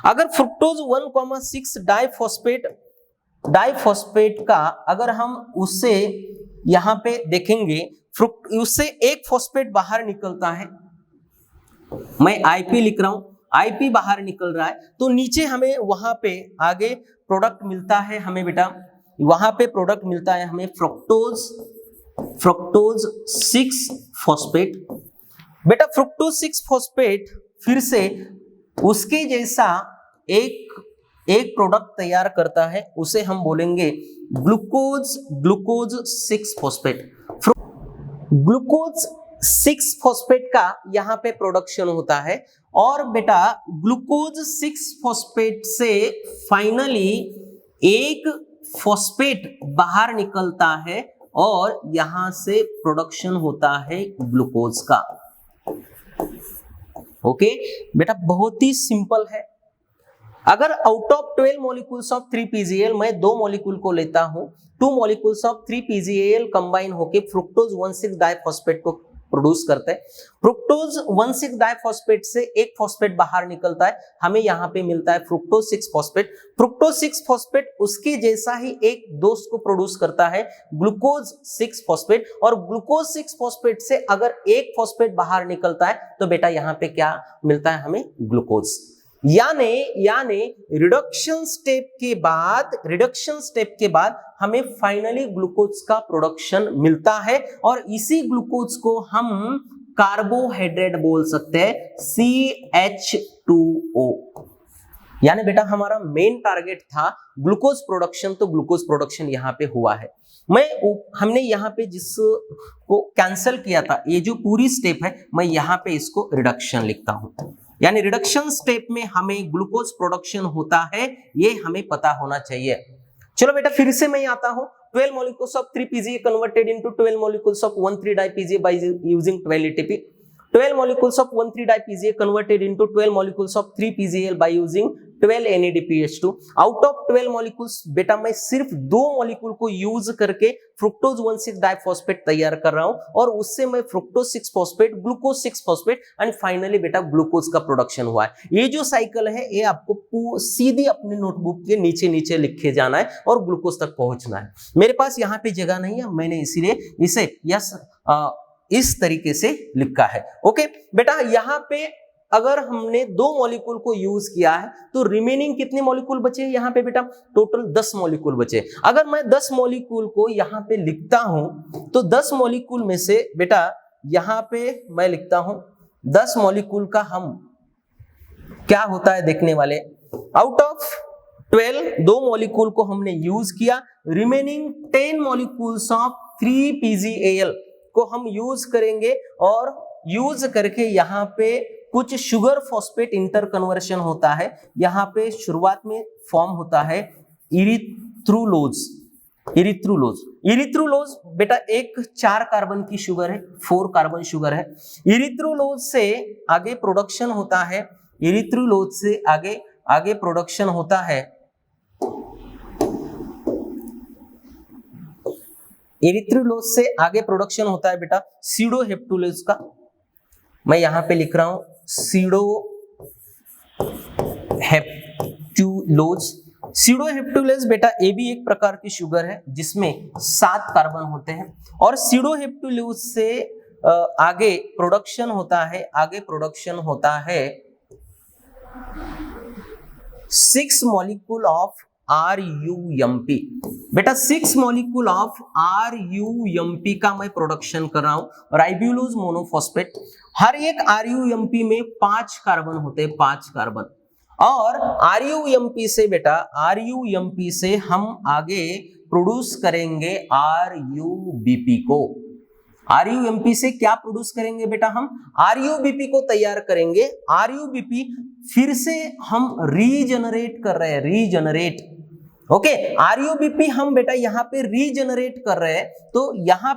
अगर फ्रुक्टोज 1,6 डाइफॉस्फेट का अगर हम उससे यहाँ पे देखेंगे उससे एक फॉस्फेट बाहर निकलता है, मैं IP लिख रहा हूं, IP बाहर निकल रहा है, तो नीचे हमें वहां पे आगे प्रोडक्ट मिलता है हमें बेटा, वहां पे प्रोडक्ट मिलता है हमें फ्रुक्टोज फ्रुक्टोज 6 फॉस्फेट। बेटा फ्रुक्टोज 6 फॉस्फेट फिर से उसके जैसा एक प्रोडक्ट तैयार करता है, उसे हम बोलेंगे ग्लूकोज 6 फॉस्फेट। ग्लूकोज 6 फॉस्फेट का यहाँ पे प्रोडक्शन होता है और बेटा ग्लूकोज 6 फॉस्फेट से फाइनली एक फॉस्फेट बाहर निकलता है और यहां से प्रोडक्शन होता है ग्लूकोज का। ओके बेटा बहुत ही सिंपल है। अगर out of 12 molecules of 3-PGAL मैं 2 मॉलिक्यूल को लेता हूं, 2 मॉलिक्यूल्स ऑफ 3-PGAL कंबाइन होके फ्रुक्टोज 1,6 डाइफॉस्फेट को प्रोड्यूस करते हैं। फ्रुक्टोज 1,6 डाइफॉस्फेट से एक फॉस्फेट बाहर निकलता है, हमें यहां पे मिलता है फ्रुक्टोज 6 फॉस्फेट। फ्रुक्टोज 6 फॉस्फेट उसके जैसा ही एक दोस्त को प्रोड्यूस करता है ग्लूकोज 6 फॉस्फेट, और ग्लूकोज 6 फॉस्फेट से अगर एक फॉस्फेट बाहर निकलता है तो बेटा यहां पे क्या मिलता है हमें? ग्लूकोज। यानी रिडक्शन स्टेप के बाद हमें फाइनली ग्लूकोज का प्रोडक्शन मिलता है और इसी ग्लूकोज को हम कार्बोहाइड्रेट बोल सकते हैं, CH2O। यानी बेटा हमारा मेन टारगेट था ग्लूकोज प्रोडक्शन, तो ग्लूकोज प्रोडक्शन यहाँ पे हुआ है। हमने यहाँ पे जिसको कैंसिल किया था, ये जो पूरी स्टेप है, मैं यहाँ पे इसको रिडक्शन लिखता हूं। यानी रिडक्शन स्टेप में हमें ग्लूकोज प्रोडक्शन होता है, ये हमें पता होना चाहिए। चलो बेटा फिर से मैं आता हूं। 12 molecules of 3-PGA converted into 12 molecules of 1,3-DiPGA by using 12 ATP. 12 molecules of 1,3-DiPGA converted into 12 molecules of 3-PGAL by using 12 NADPH2. Out of 12 molecules बेटा मैं सिर्फ 2 मॉलिक्यूल को यूज करके फ्रुक्टोज 1,6 डाइफॉस्फेट तैयार कर रहा हूं और उससे मैं fructose 6 phosphate, glucose 6 phosphate and finally बेटा ग्लूकोज का प्रोडक्शन हुआ है। ये जो साइकिल है ये आपको सीधी अपनी नोटबुक के नीचे नीचे लिखे जाना है और ग्लूकोज तक पहुंचना है। मेरे पास यहाँ पे जगह नहीं है, मैंने इसीलिए इसे इस तरीके से लिखा है। ओके बेटा यहाँ पे अगर हमने 2 मॉलिक्यूल को यूज किया है तो रिमेनिंग कितने मॉलिक्यूल बचे यहाँ पे बेटा? टोटल 10 मॉलिक्यूल बचे। अगर मैं 10 मॉलिक्यूल को यहाँ पे लिखता हूं तो 10 मॉलिक्यूल में से बेटा यहाँ पे मैं लिखता हूं 10 मॉलिक्यूल का हम क्या होता है देखने वाले। आउट ऑफ 12 2 मॉलिक्यूल को हमने यूज किया, रिमेनिंग 10 मॉलिक्यूल्स ऑफ 3-PGAL को हम यूज करेंगे और यूज करके यहाँ पे कुछ शुगर फॉस्फेट इंटर कन्वर्शन होता है। यहाँ पे शुरुआत में फॉर्म होता है इरिथ्रुलोज। इरिथ्रुलोज बेटा एक 4 कार्बन की शुगर है, 4 कार्बन शुगर है। इरिथ्रुलोज से आगे प्रोडक्शन होता है, इरिथ्रुलोज से आगे प्रोडक्शन होता है, इरिथ्रुलोज से आगे प्रोडक्शन होता है बेटा सीडोहेप्टुलोज का। मैं यहां पे लिख रहा हूं सीडोहेप्टुलोज। सीडोहेप्टुलोज बेटा ये भी एक प्रकार की शुगर है जिसमें 7 कार्बन होते हैं और सीडोहेप्टुलोज से आगे प्रोडक्शन होता है 6 मॉलिक्यूल ऑफ RUMP। बेटा 6 मॉलिक्यूल ऑफ RUMP का मैं प्रोडक्शन कर रहा हूं, राइबुलोज मोनोफॉस्फेट। हर एक RUMP में 5 कार्बन होते हैं, 5 कार्बन। और RUMP से बेटा RUMP से हम आगे प्रोड्यूस करेंगे RUBP को। RUMP से क्या प्रोड्यूस करेंगे बेटा? हम RUBP को तैयार करेंगे। RUBP फिर से हम रीजनरेट कर रहे हैं, रीजनरेट। ओके RUBP हम बेटा यहाँ पे रीजनरेट कर रहे हैं, तो यहाँ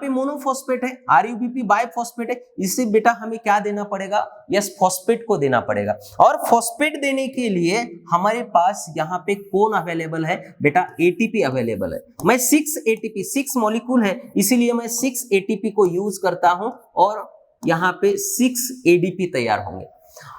पे मोनोफॉस्फेट है, RUBP बाइफॉस्फेट है, इससे बेटा हमें क्या देना पड़ेगा? यस फॉस्फेट को देना पड़ेगा। और फॉस्फेट देने के लिए हमारे पास यहाँ पे कौन अवेलेबल है बेटा? ATP अवेलेबल है। मैं 6 ATP 6 मॉलिक्यूल है इसीलिए मैं 6 ATP को यूज करता हूं और यहाँ पे 6 ADP तैयार होंगे।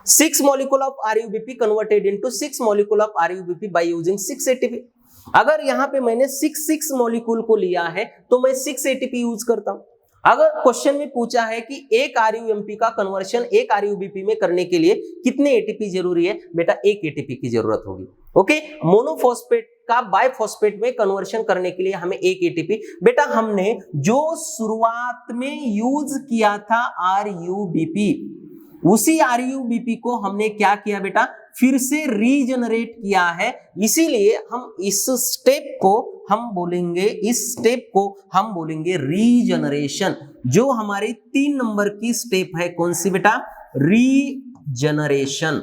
6 molecule of RUBP converted into 6 molecule of RUBP by using 6 ATP। अगर यहाँ पे मैंने 6 मॉलिक्यूल को लिया है तो मैं 6 ATP यूज करता हूं। अगर क्वेश्चन में पूछा है कि एक RUMP का कन्वर्शन एक RUBP में करने के लिए कितने ATP जरूरी है बेटा? 1 ATP की जरूरत होगी। ओके, मोनोफॉस्फेट का बाइफॉस्फेट में कन्वर्शन करने के लिए हमें एक एटीपी, बेटा हमने जो शुरुआत में यूज किया था आरयूबीपी, उसी आरयूबीपी को हमने क्या किया बेटा, फिर से रीजनरेट किया है। इसीलिए हम इस स्टेप को हम बोलेंगे रीजनरेशन। जो हमारी 3 नंबर की स्टेप है, कौन सी बेटा, रीजनरेशन।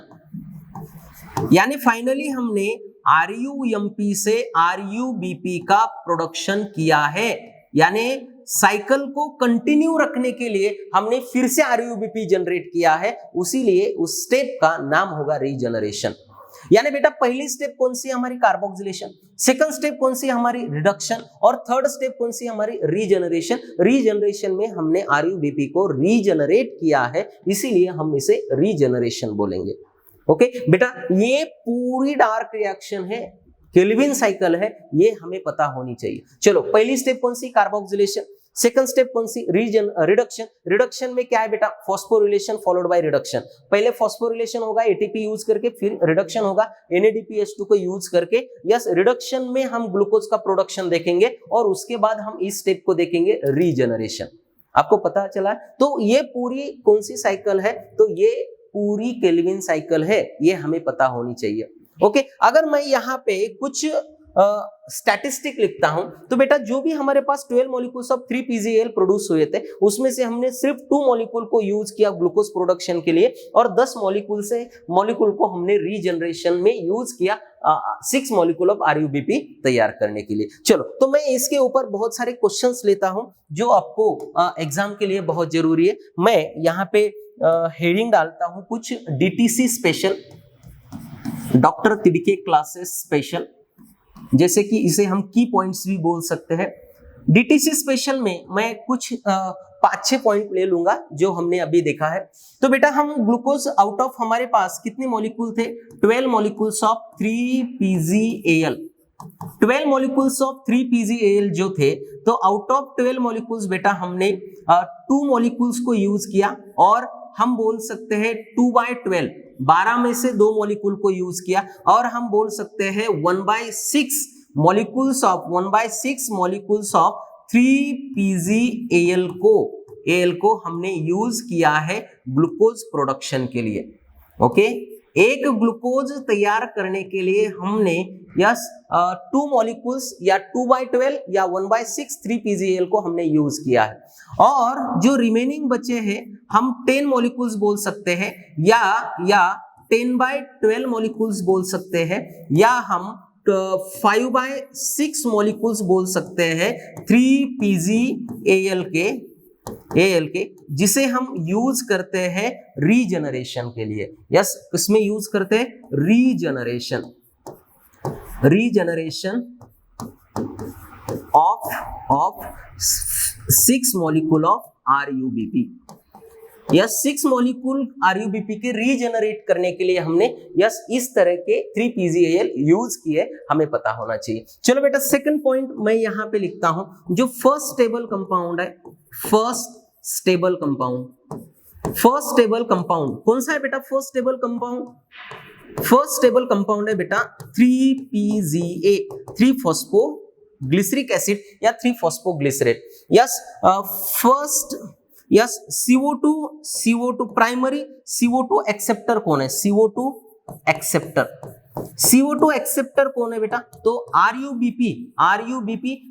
यानी फाइनली हमने आरयूएमपी से आरयूबीपी का प्रोडक्शन किया है, यानी साइकिल को कंटिन्यू रखने के लिए हमने फिर से आरयूबीपी जनरेट किया है, उसीलिए उस स्टेप का नाम होगा रीजनरेशन। यानी बेटा पहली स्टेप कौन सी हमारी, कार्बोक्सिलेशन, सेकंड स्टेप कौन सी हमारी, रिडक्शन, और थर्ड स्टेप कौन सी हमारी, रीजनरेशन। रीजनरेशन में हमने आरयूबीपी को रीजनरेट किया है, इसीलिए हम इसे रीजनरेशन बोलेंगे। ओके बेटा, ये पूरी डार्क रिएक्शन है, केल्विन साइकिल है, ये हमें पता होनी चाहिए। चलो पहली स्टेप कौन सी, कार्बोक्सिलेशन, सेकंड स्टेप कौन सी, रिडक्शन। रिडक्शन में क्या है बेटा, फॉस्फोरिलेशन फॉलोड बाय रिडक्शन। पहले फॉस्फोरिलेशन होगा एटीपी यूज करके, फिर रिडक्शन होगा NADPH2 को यूज करके। यस, रिडक्शन में हम ग्लूकोज का प्रोडक्शन देखेंगे और उसके बाद हम इस स्टेप को देखेंगे रीजनरेशन। आपको पता चला? तो ये पूरी कौन सी साइकिल है, तो ये पूरी केल्विन साइकिल है, ये हमें पता होनी चाहिए। ओके, अगर मैं यहाँ पे कुछ स्टैटिस्टिक लिखता हूं, तो बेटा जो भी हमारे पास 12 मॉलिक्यूल्स ऑफ 3PGAL प्रोड्यूस हुए थे, उसमें से हमने सिर्फ 2 मॉलिक्यूल को यूज किया ग्लूकोज प्रोडक्शन के लिए, और 10 मॉलिक्यूल को हमने रीजनरेशन में यूज किया 6 मॉलिक्यूल ऑफ आरयूबीपी तैयार करने के लिए। चलो, तो मैं इसके ऊपर बहुत सारे क्वेश्चंस लेता हूं जो आपको एग्जाम के लिए बहुत जरूरी है। मैं यहाँ पे हेडिंग डालता हूं कुछ DTC special, doctor Tidke classes special, जैसे कि इसे हम की पॉइंट्स भी बोल सकते हैं। DTC स्पेशल में मैं कुछ 5-6 पॉइंट ले लूंगा जो हमने अभी देखा है। तो बेटा हम ग्लूकोज आउट ऑफ हमारे पास कितने मॉलिक्यूल थे, 12 molecules of 3PGAL। 12 molecules of 3PGAL जो थे, तो आउट ऑफ 12 मॉलिक्यूल्स बेटा हमने 2 मॉलिक्यूल्स को यूज किया, और हम बोल सकते हैं 2/12, 12 में से 2 मॉलिक्यूल को यूज किया, और हम बोल सकते हैं 1/6 मॉलिक्यूल्स ऑफ 3PGAL को हमने यूज किया है ग्लूकोज प्रोडक्शन के लिए। ओके, एक ग्लूकोज तैयार करने के लिए हमने 2 मॉलिक्यूल्स या 2/12 या 1/6 3PGAL को हमने यूज किया है, और जो रिमेनिंग बचे हैं हम 10 मॉलिक्यूल्स बोल सकते हैं, या 10/12 मॉलिक्यूल्स बोल सकते हैं, या हम 5/6 मॉलिक्यूल्स बोल सकते हैं 3PGAL के, जिसे हम यूज करते हैं रीजनरेशन के लिए। यस, इसमें यूज करते हैं regeneration of 6 molecule of RuBP. Yes, 6 molecule RuBP के रीजनरेट करने के लिए हमने इस तरह के 3PGAL यूज किए, हमें पता होना चाहिए। चलो बेटा, सेकंड पॉइंट मैं यहाँ पे लिखता हूं, जो फर्स्ट स्टेबल कंपाउंड है, फर्स्ट स्टेबल कंपाउंड कौन सा है बेटा, फर्स्ट स्टेबल कंपाउंड है बेटा 3PGA, 3-फॉस्फोग्लिसरिक एसिड या three phosphoglycerate. CO2 primary, CO2 acceptor कौन है, CO2 एक्सेप्टर कौन है बेटा, तो आरयूबीपी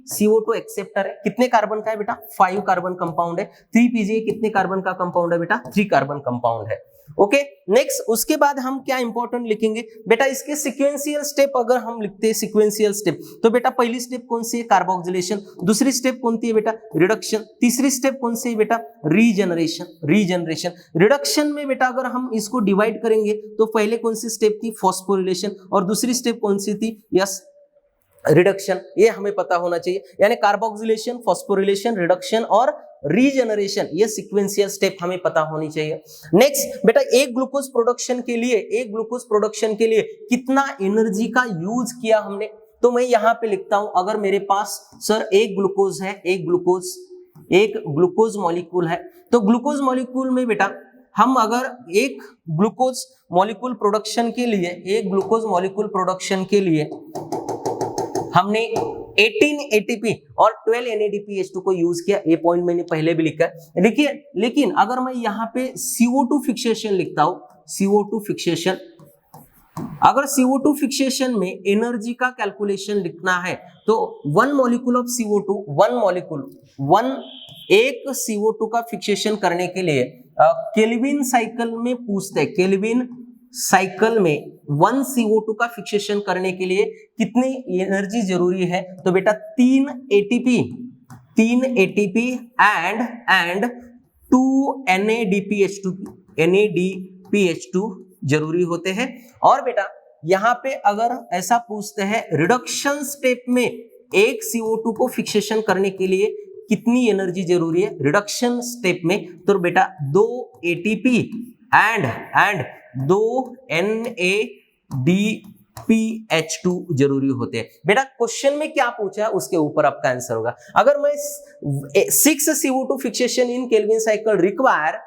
CO2 एक्सेप्टर है। कितने कार्बन का है बेटा, 5 कार्बन कंपाउंड है। 3PGA कितने कार्बन का कंपाउंड है बेटा, 3 कार्बन कंपाउंड है। ओके, नेक्स्ट उसके बाद हम क्या इंपॉर्टेंट लिखेंगे बेटा, इसके सीक्वेंशियल स्टेप अगर हम लिखते हैं सीक्वेंशियल स्टेप, तो बेटा पहली स्टेप कौन सी है, कार्बोक्सिलेशन। दूसरी स्टेप कौन सी है बेटा, रिडक्शन। तीसरी स्टेप कौन सी है बेटा, रीजनरेशन। रिडक्शन में बेटा अगर हम इसको डिवाइड करेंगे तो पहले कौन सी स्टेप थी, फॉस्फोरिलेशन, और दूसरी स्टेप कौन सी थी, रिडक्शन। ये हमें पता होना चाहिए, यानी कार्बोक्सिलेशन, फॉस्फोरिलेशन, रिडक्शन और रीजनरेशन, ये सीक्वेंशियल स्टेप हमें पता होनी चाहिए। नेक्स्ट बेटा, एक ग्लूकोज प्रोडक्शन के लिए कितना एनर्जी का यूज किया हमने, तो मैं यहाँ पे लिखता हूं, अगर मेरे पास सर एक ग्लूकोज मॉलिक्यूल है, तो ग्लूकोज मॉलिक्यूल में बेटा हम अगर एक ग्लूकोज मॉलिक्यूल प्रोडक्शन के लिए हमने 18 ATP और 12 NADPH2 को यूज किया, ये पॉइंट मैंने पहले भी लिखा है। देखिए, लेकिन अगर मैं यहाँ पे CO2 फिक्सेशन लिखता हूं, CO2 फिक्सेशन, अगर CO2 फिक्सेशन में एनर्जी का कैलकुलेशन लिखना है तो वन मॉलिक्यूल ऑफ CO2, एक CO2 का फिक्सेशन करने के लिए केल्विन साइकिल में पूछते हैं, केल्विन साइकिल में 1 CO2 का फिक्सेशन करने के लिए कितनी एनर्जी जरूरी है? तो बेटा 3 ATP एंड 2 NADPH2 जरूरी होते हैं। और बेटा यहाँ पे अगर ऐसा पूछते हैं रिडक्शन स्टेप में एक CO2 को फिक्सेशन करने के लिए कितनी एनर्जी जरूरी है रिडक्शन स्टेप में, तो बेटा 2 ATP एंड 2 NADPH2 जरूरी होते हैं। बेटा क्वेश्चन में क्या पूछा है उसके ऊपर आपका आंसर होगा। अगर मैं 6 CO2 fixation in Calvin cycle require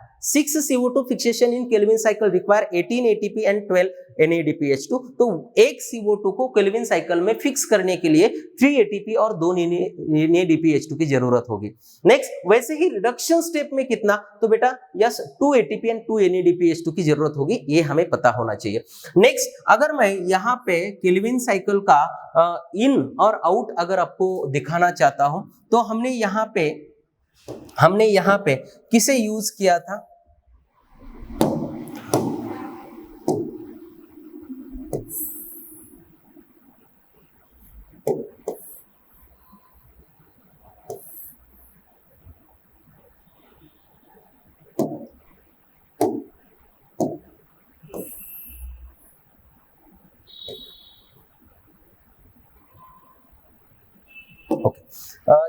18 ATP and 12 NADPH2, तो एक CO2 को केल्विन साइकिल में फिक्स करने के लिए 3 ATP और 2 NADPH2 की जरूरत होगी। नेक्स्ट, वैसे ही रिडक्शन स्टेप में कितना, तो बेटा यस 2 ATP एंड 2 NADPH2 की जरूरत होगी, ये हमें पता होना चाहिए। नेक्स्ट, अगर मैं यहाँ पे केल्विन साइकिल का इन और आउट अगर आपको दिखाना चाहता हूं, तो हमने यहाँ पे किसे यूज किया था?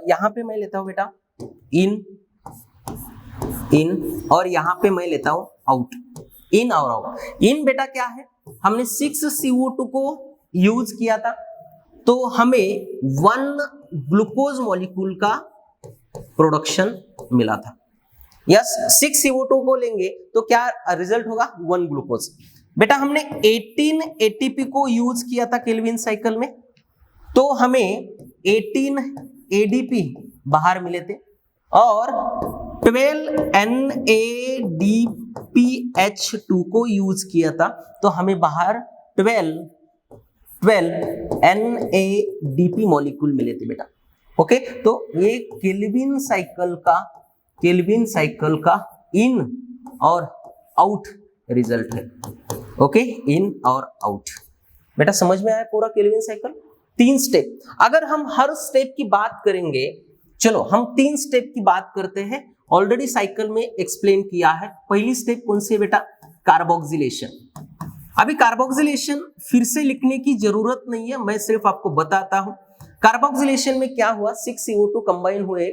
यहाँ पे मैं लेता हूं बेटा इन और यहाँ पे मैं लेता हूं आउट, इन और आउट। इन बेटा क्या है, हमने 6 CO2 को यूज किया था, तो हमें 1 ग्लूकोज मॉलिक्यूल का प्रोडक्शन मिला था। यस, 6 CO2 को लेंगे तो क्या रिजल्ट होगा? 1 ग्लूकोज। बेटा हमने 18 ATP को यूज किया था केल्विन साइकिल में, तो हमें 18 ADP बाहर मिले थे और 12 NADPH2 को यूज किया था, तो हमें बाहर 12 NADP मॉलिक्यूल मिले थे बेटा। ओके, तो ये केल्विन साइकिल का इन और आउट रिजल्ट है। ओके, इन और आउट। बेटा समझ में आया पूरा केल्विन साइकिल? 3 स्टेप। अगर हम हर स्टेप की बात करेंगे, चलो हम 3 स्टेप की बात करते हैं, ऑलरेडी साइकिल में एक्सप्लेन किया है। पहली स्टेप कौन सी है बेटा? कार्बोक्सिलेशन। अभी कार्बोक्सिलेशन फिर से लिखने की जरूरत नहीं है, मैं सिर्फ आपको बताता हूं। कार्बोक्सिलेशन में क्या हुआ, 6 CO2 कंबाइन हुए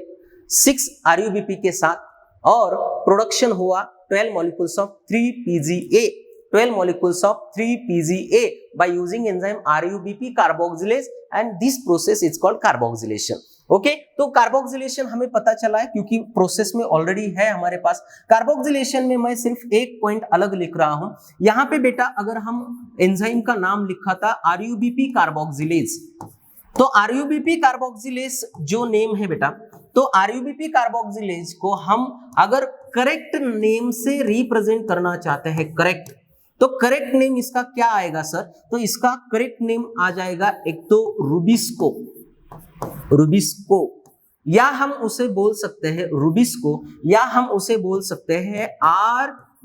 6 RUBP के साथ और प्रोडक्शन हुआ 12 molecules of 3-PGA, 12 molecules of 3-PGA by using enzyme RUBP carboxylase, and this process is called carboxylation. Okay, तो कार्बोक्सिलेशन हमें पता चला है क्योंकि प्रोसेस में ऑलरेडी है हमारे पास। कार्बोक्सिलेशन में मैं सिर्फ एक पॉइंट अलग लिख रहा हूं यहाँ पे बेटा। अगर हम एंजाइम का नाम लिखा था RUBP कार्बोक्सिलेज, तो RUBP कार्बोक्सिलेज जो नेम है बेटा, तो RUBP कार्बोक्सिलेज को हम अगर करेक्ट नेम से रिप्रेजेंट करना चाहते हैं, करेक्ट, तो करेक्ट नेम इसका क्या आएगा सर? तो इसका करेक्ट नेम आ जाएगा एक तो रुबिस्को, या हम उसे बोल सकते हैं रुबिस्को, या हम उसे बोल सकते हैं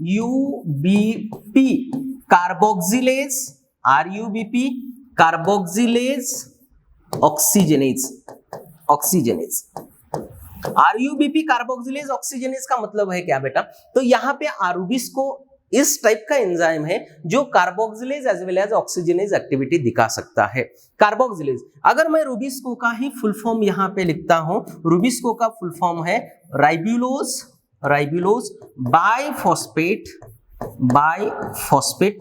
RUBP carboxylase, RUBP carboxylase oxygenase. RUBP carboxylase oxygenase का मतलब है क्या बेटा? तो यहाँ पे रुबिस्को इस टाइप का एंजाइम है जो carboxylase as well as oxygenase activity दिखा सकता है। कार्बोक्सिलेज, अगर मैं रुबिस्को का ही फुल फॉर्म यहाँ पे लिखता हूं, रुबिस्को का फुल फॉर्म है राइबुलोज बाइफॉस्फेट,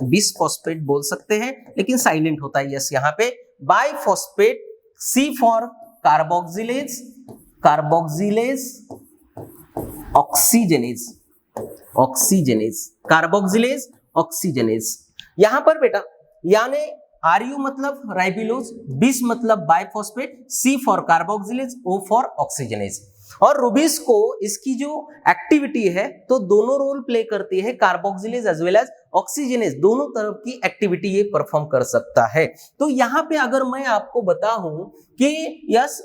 बिसफॉस्फेट बोल सकते हैं लेकिन साइलेंट होता है यस यहाँ पे, biphosphate, C for carboxylase oxygenase, oxygenase, carboxylase oxygenase. यहां पर बेटा यानी RU मतलब राइबोलोज, बिस मतलब biphosphate, C for carboxylase, O for oxygenase. और रुबिस्को इसकी जो एक्टिविटी है तो दोनों रोल प्ले करती है, carboxylase as well as oxygenase, दोनों तरफ की एक्टिविटी ये परफॉर्म कर सकता है। तो यहाँ पे अगर मैं आपको बताऊं कि yes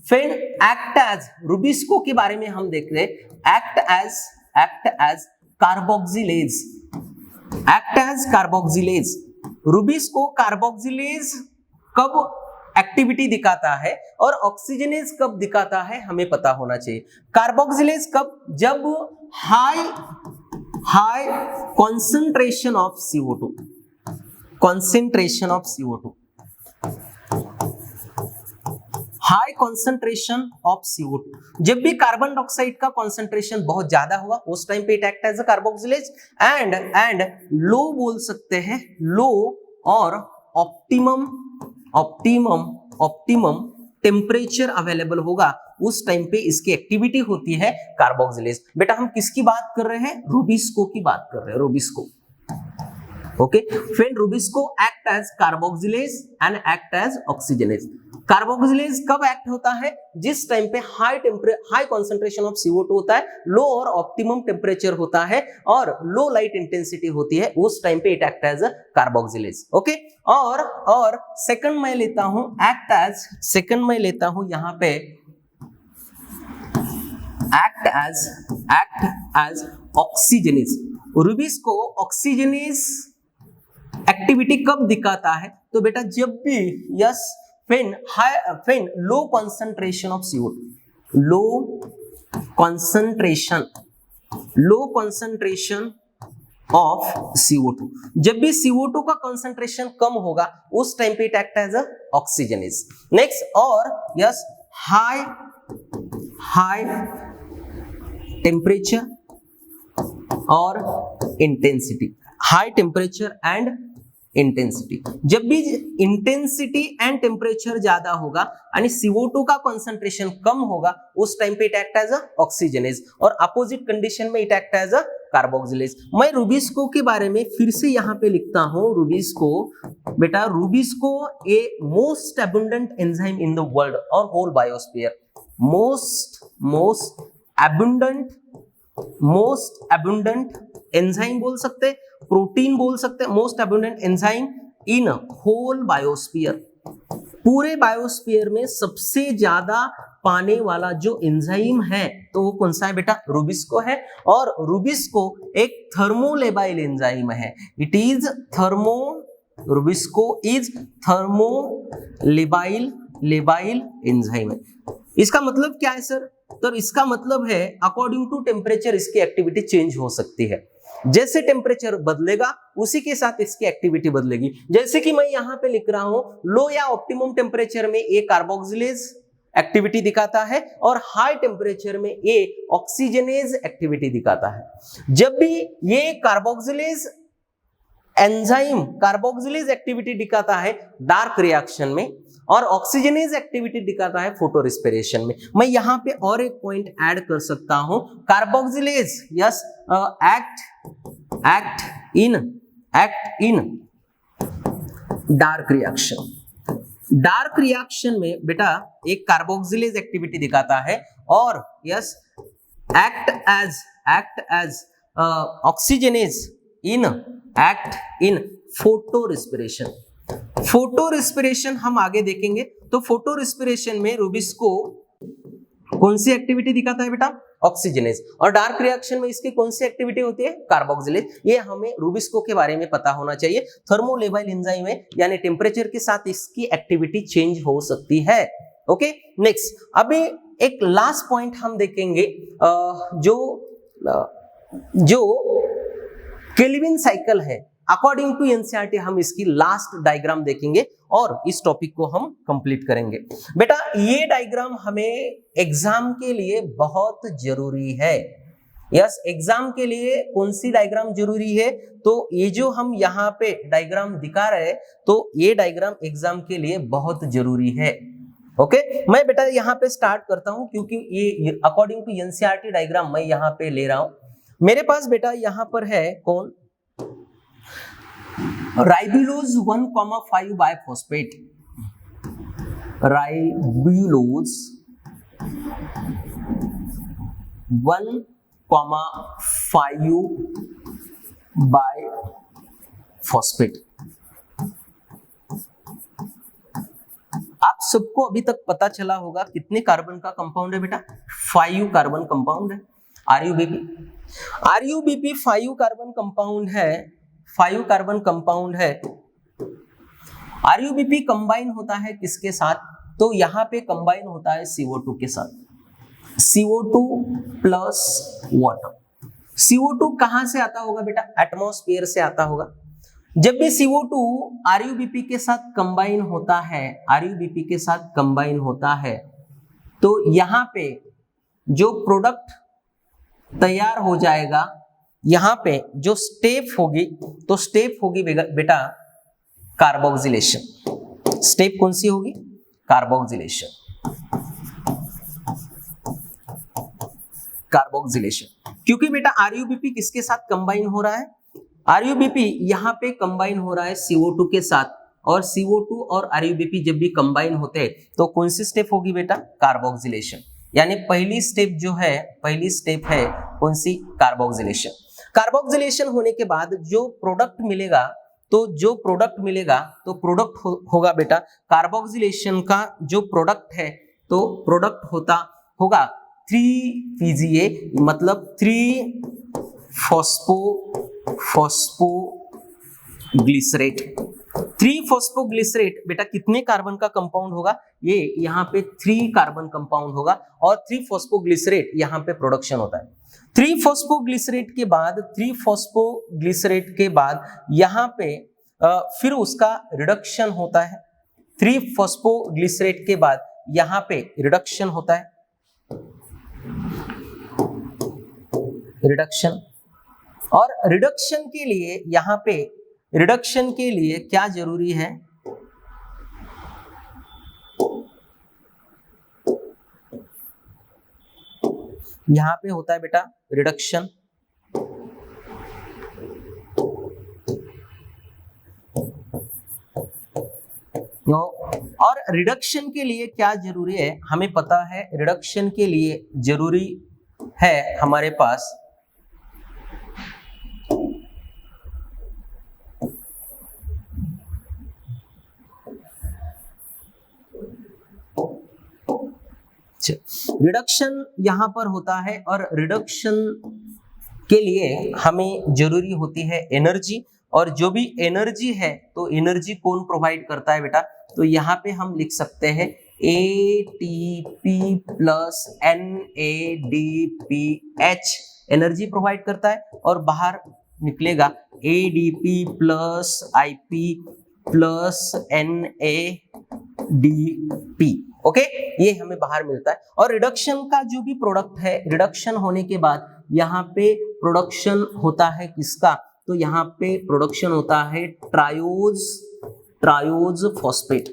when act as, rubisco के बारे में हम देख रहे act as carboxylase, act as carboxylase. Rubisco carboxylase कब एक्टिविटी दिखाता है और ऑक्सीजनेज कब दिखाता है हमें पता होना चाहिए। कार्बोक्सिलेज कब, जब high concentration of CO2, concentration of CO2, high concentration of CO2, जब भी कार्बन डाइऑक्साइड का कॉन्सेंट्रेशन बहुत ज्यादा हुआ उस टाइम पे it act as a carboxylase. And लो बोल सकते हैं, लो और ऑप्टिमम टेम्परेचर अवेलेबल होगा उस टाइम पे इसकी एक्टिविटी होती है कार्बोक्सिलेज। बेटा हम किसकी बात कर रहे हैं, रुबिस्को की बात कर रहे हैं, रुबिस्को। ओके, फिर rubisco act as carboxylase and act as oxygenase. Carboxylase कब एक्ट होता है, जिस टाइम पे हाई कॉन्सेंट्रेशन ऑफ CO2 होता है, लो और ऑप्टिमम टेम्परेचर होता है और लो लाइट इंटेंसिटी होती है, उस टाइम पे it act as carboxylase. Okay, और सेकंड मैं लेता हूं एक्ट एज, सेकंड मैं लेता हूं यहां पे act as oxygenase. Rubisco oxygenase activity कब दिखाता है, तो बेटा जब भी yes when low concentration of CO2, low concentration of CO2, जब भी CO2 का कॉन्सेंट्रेशन कम होगा उस टाइम पे it act as oxygenase. Next, और यस हाई टेम्परेचर और intensity, high temperature and intensity, जब भी इंटेंसिटी एंड टेम्परेचर ज्यादा होगा यानी CO2 का कंसंट्रेशन कम होगा उस टाइम पे इट एक्ट एज ऑक्सीजनेज, और अपोजिट कंडीशन में इट एक्ट एज कार्बोक्सिलेज। मैं रुबिस्को के बारे में फिर से यहां पे लिखता हूं, रुबिस्को बेटा, rubisco a most abundant enzyme in the world और whole biosphere, most abundant enzyme बोल सकते, प्रोटीन बोल सकते, most abundant enzyme in whole biosphere, पूरे बायोस्फीयर में सबसे ज्यादा पाने वाला जो एंजाइम है तो वो कौन सा है बेटा, रुबिस्को है। और रुबिस्को एक थर्मोलेबाइल एंजाइम है, it is Rubisco is thermolabile enzyme है। इसका मतलब क्या है सर, तो इसका मतलब है अकॉर्डिंग टू टेम्परेचर इसकी एक्टिविटी चेंज हो सकती है, जैसे टेम्परेचर बदलेगा उसी के साथ इसकी एक्टिविटी बदलेगी। जैसे कि मैं यहां पे लिख रहा हूं, लो या ऑप्टिमम टेम्परेचर में ए कार्बोक्सिलेज एक्टिविटी दिखाता है और हाई टेम्परेचर में ए ऑक्सीजनेज एक्टिविटी दिखाता है। जब भी ये कार्बोक्सिलेज एंजाइम कार्बोक्सिलेज एक्टिविटी दिखाता है डार्क रिएक्शन में और ऑक्सीजनेज एक्टिविटी दिखाता है फोटो रेस्पिरेशन में। मैं यहां पे और एक पॉइंट ऐड कर सकता हूं, carboxylase yes act in dark reaction में बेटा एक कार्बोक्सिलेज एक्टिविटी दिखाता है और yes act as oxygenase act in photorespiration हम आगे देखेंगे। तो फोटो रेस्पिरेशन में रुबिस्को कौन सी एक्टिविटी दिखाता है बेटा, ऑक्सीजनेज, और डार्क रिएक्शन में इसकी कौन सी एक्टिविटी होती है, कार्बोक्सिलेज। ये हमें रुबिस्को के बारे में पता होना चाहिए। थर्मोलेबाइल एंजाइम है यानी टेम्परेचर के साथ इसकी एक्टिविटी चेंज हो सकती है। ओके, नेक्स्ट अभी एक लास्ट पॉइंट हम देखेंगे, जो केल्विन साइकिल है अकॉर्डिंग टू एनसीईआरटी, हम इसकी लास्ट डायग्राम देखेंगे और इस टॉपिक को हम कंप्लीट करेंगे। बेटा ये डायग्राम हमें एग्जाम के लिए बहुत जरूरी है। यस, एग्जाम के लिए कौन सी डायग्राम जरूरी है, तो ये जो हम यहाँ पे डायग्राम दिखा रहे हैं तो ये डायग्राम एग्जाम के लिए बहुत जरूरी है। ओके, मैं बेटा यहाँ पे स्टार्ट करता हूँ क्योंकि ये अकॉर्डिंग टू एनसीईआरटी डायग्राम मैं यहाँ पे ले रहा हूँ। मेरे पास बेटा यहां पर है कौन, राइबुलोज 1,5 बाइफॉस्फेट, राइबुलोज 1,5 बाइफॉस्फेट। आप सबको अभी तक पता चला होगा कितने कार्बन का कंपाउंड है बेटा, 5 कार्बन कंपाउंड है आरयूबीपी। आरयूबीपी 5 कार्बन कंपाउंड है, 5 कार्बन कंपाउंड है। आरयूबीपी कंबाइन होता है किसके साथ, तो यहां पे कंबाइन होता है CO2 के साथ, CO2 प्लस वाटर। CO2 कहां से आता होगा बेटा, एटमॉस्फेयर से आता होगा। जब भी CO2 आरयूबीपी के साथ कंबाइन होता है, आरयूबीपी के साथ कंबाइन होता है, तो यहां पे जो प्रोडक्ट तैयार हो जाएगा, यहां पे जो स्टेप होगी, तो स्टेप होगी बेटा कार्बोक्सिलेशन। स्टेप कौन सी होगी, कार्बोक्सिलेशन, कार्बोक्सिलेशन। क्योंकि बेटा आरयूबीपी किसके साथ कंबाइन हो रहा है, आरयूबीपी यहां पे कंबाइन हो रहा है CO2 के साथ, और CO2 और आरयूबीपी जब भी कंबाइन होते हैं तो कौन सी स्टेप होगी बेटा, कार्बोक्सिलेशन। यानी पहली स्टेप जो है, पहली स्टेप है कौन सी, कार्बोक्सिलेशन। कार्बोक्सिलेशन होने के बाद जो प्रोडक्ट मिलेगा, तो जो प्रोडक्ट मिलेगा तो प्रोडक्ट होगा बेटा कार्बोक्सिलेशन का जो प्रोडक्ट है, तो प्रोडक्ट होगा 3-PGA, मतलब 3-फॉस्फोग्लिसरेट। 3-फॉस्फोग्लिसरेट बेटा कितने कार्बन का कंपाउंड होगा, ये यहाँ पे 3 कार्बन कंपाउंड होगा, और 3-फॉस्फोग्लिसरेट यहाँ पे प्रोडक्शन होता है। 3-फॉस्फोग्लिसरेट के बाद, 3-फॉस्फोग्लिसरेट के बाद यहाँ पे फिर उसका रिडक्शन होता है। 3-फॉस्फोग्लिसरेट के बाद यहाँ पे रिडक्शन होता है, रिडक्शन। और रिडक्शन के लिए यहाँ पे, रिडक्शन के लिए क्या जरूरी है, यहां पे होता है बेटा रिडक्शन। और रिडक्शन के लिए क्या जरूरी है, हमें पता है रिडक्शन के लिए जरूरी है हमारे पास रिडक्शन यहां पर होता है, और रिडक्शन के लिए हमें जरूरी होती है एनर्जी। और जो भी एनर्जी है, तो एनर्जी कौन प्रोवाइड करता है बेटा, तो यहाँ पे हम लिख सकते हैं ATP plus NADPH energy provide करता है, और बाहर निकलेगा ADP plus IP plus NADP। Okay, ये हमें बाहर मिलता है। और रिडक्शन का जो भी प्रोडक्ट है, रिडक्शन होने के बाद यहाँ पे प्रोडक्शन होता है किसका, तो यहाँ पे प्रोडक्शन होता है ट्रायोज फॉस्फेट।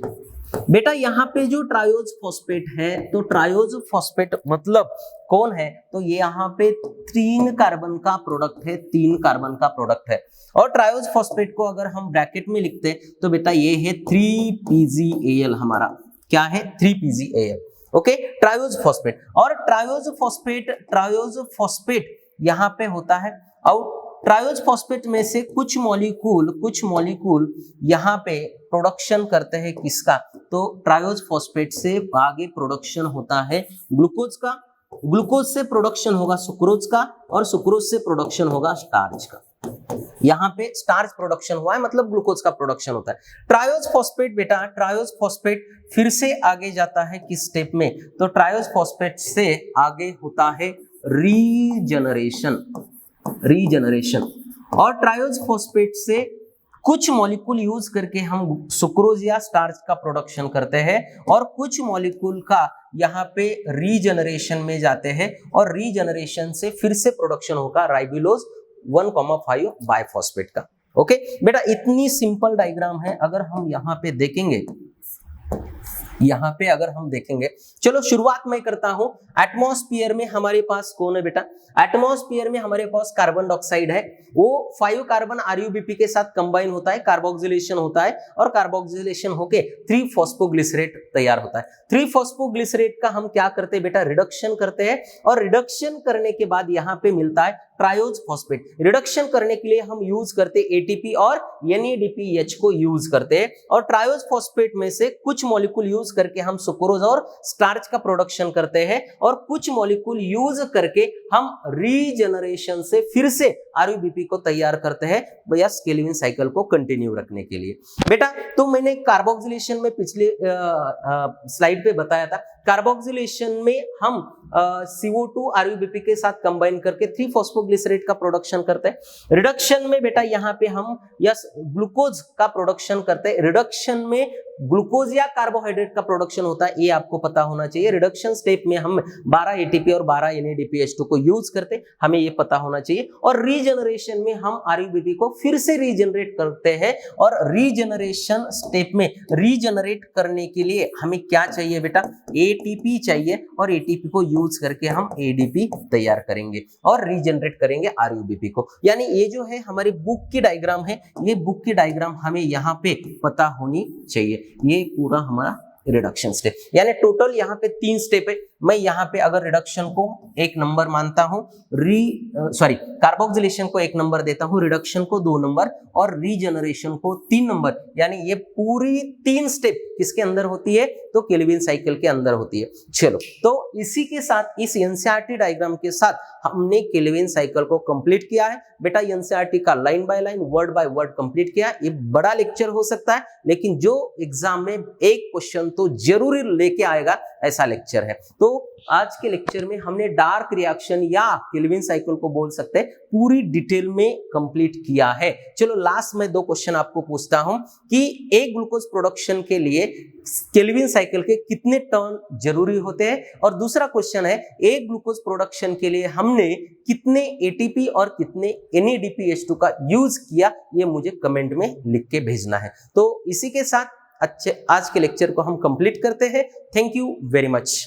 बेटा यहाँ पे जो ट्रायोज फॉस्फेट है, तो ट्रायोज फॉस्फेट मतलब कौन है, तो ये यहाँ पे 3 कार्बन का प्रोडक्ट है, 3 कार्बन का प्रोडक्ट है। और ट्रायोज फॉस्फेट को अगर हम ब्रैकेट में लिखते हैं तो बेटा ये है 3PgAl, हमारा क्या है 3PgAl। Okay, triose phosphate. और ट्रायोज फॉस्फेट यहाँ पे होता है, और ट्रायोज फॉस्फेट में से कुछ मॉलिक्यूल यहाँ पे प्रोडक्शन करते हैं किसका, तो ट्रायोज फॉस्फेट से आगे प्रोडक्शन होता है ग्लूकोज का, ग्लूकोज से प्रोडक्शन होगा सुक्रोज का, और सुक्रोज से प्रोडक्शन होगा स्टार्च का। यहाँ पे स्टार्च प्रोडक्शन हुआ है, मतलब ग्लूकोज का प्रोडक्शन होता है। ट्रायोज फॉस्फेट बेटा, ट्रायोज फॉस्फेट फिर से आगे जाता है किस स्टेप में, तो ट्रायोज फॉस्फेट से आगे होता है रीजनरेशन। और ट्रायोज फॉस्फेट से कुछ मॉलिक्यूल यूज करके हम सुक्रोज या स्टार्च का प्रोडक्शन करते हैं, और कुछ मॉलिक्यूल का यहाँ पे रीजनरेशन में जाते हैं, और रीजनरेशन से फिर से प्रोडक्शन होगा राइबुलोज 1,5 बाइफॉस्फेट का। ओके बेटा, इतनी सिंपल डायग्राम है। अगर हम यहाँ पे देखेंगे यहाँ पे अगर हम देखेंगे, चलो शुरुआत मैं करता हूं। एटमॉस्फेयर में हमारे पास कौन है बेटा? एटमॉस्फेयर में हमारे पास कार्बन डाइऑक्साइड है, वो 5 कार्बन RuBP के साथ कंबाइन होता है, कार्बोक्सिलेशन होता है और कार्बोक्सिलेशन होके 3 फॉस्फोग्लिसरेट तैयार होता है। 3 फॉस्फोग्लिसरेट का हम क्या करते हैं बेटा? रिडक्शन करते हैं और रिडक्शन करने के बाद यहाँ पे मिलता है ट्रायोज फॉस्फेट। रिडक्शन करने के लिए हम यूज करते हैं ATP और NADPH को यूज करते हैं और ट्रायोज फॉस्फेट में से कुछ मॉलिक्यूल यूज करके हम सुक्रोज और स्टार्च का प्रोडक्शन करते हैं और कुछ मॉलिक्यूल यूज करके हम रीजनरेशन से फिर से RuBP को तैयार करते हैं या केल्विन साइकिल को कंटिन्यू रखने के लिए। बेटा तो मैंने कार्बोक्सिलेशन में पिछले स्लाइड पे बताया था, कार्बोक्सिलेशन में हम CO2 RuBP के साथ कंबाइन करके 3 फॉस्फोग्लिसरेट का प्रोडक्शन करते हैं। रिडक्शन में बेटा यहाँ पे हम ग्लूकोज का प्रोडक्शन करते हैं। रिडक्शन में ग्लूकोज या कार्बोहाइड्रेट का प्रोडक्शन होता है, ये आपको पता होना चाहिए। रिडक्शन स्टेप में हम 12 ATP और 12 NADPH2 को यूज करते हैं, हमें ये पता होना चाहिए। और रीजनरेशन में हम RuBP को फिर से रीजनरेट करते हैं और रीजनरेशन स्टेप में रीजनरेट करने के लिए हमें क्या चाहिए बेटा? ATP चाहिए और ATP को यूज करके हम ADP तैयार करेंगे और रीजनरेट करेंगे RuBP को। यानी ये जो है हमारी बुक की डायग्राम है, ये बुक की डायग्राम हमें यहाँ पे पता होनी चाहिए। ये पूरा हमारा रिडक्शन स्टेप, यानी टोटल यहाँ पे 3 स्टेप है। मैं यहाँ पे अगर रिडक्शन को 1 नंबर मानता हूँ, कार्बोक्सिलेशन को 1 नंबर देता हूँ, रिडक्शन को 2 नंबर और रीजनरेशन को 3 नंबर, यानी ये पूरी 3 स्टेप किसके अंदर होती है? तो केल्विन साइकिल के अंदर होती है। चलो, तो इसी के साथ, इस एनसीईआरटी डायग्राम के साथ हमने केल्विन साइकिल को कंप्लीट किया है। बेटा एनसीईआरटी का line by line, word by word complete किया। ये बड़ा लेक्चर हो सकता है, लेकिन जो एग्जाम में एक क्वेश्चन तो जरूर लेके आएगा ऐसा लेक्चर है। तो आज के लेक्चर में हमने डार्क रिएक्शन या केल्विन साइकिल को बोल सकते हैं पूरी डिटेल में कंप्लीट किया है। चलो लास्ट में 2 क्वेश्चन आपको पूछता हूं कि एक ग्लूकोज प्रोडक्शन के लिए केल्विन साइकिल के कितने टर्न जरूरी होते हैं, और दूसरा क्वेश्चन है एक ग्लूकोज प्रोडक्शन के लिए हमने कितने ATP और कितने NADPH2 का यूज किया, ये मुझे कमेंट में लिख के भेजना है। तो इसी के साथ आज के लेक्चर को हम कंप्लीट करते हैं। Thank you very much.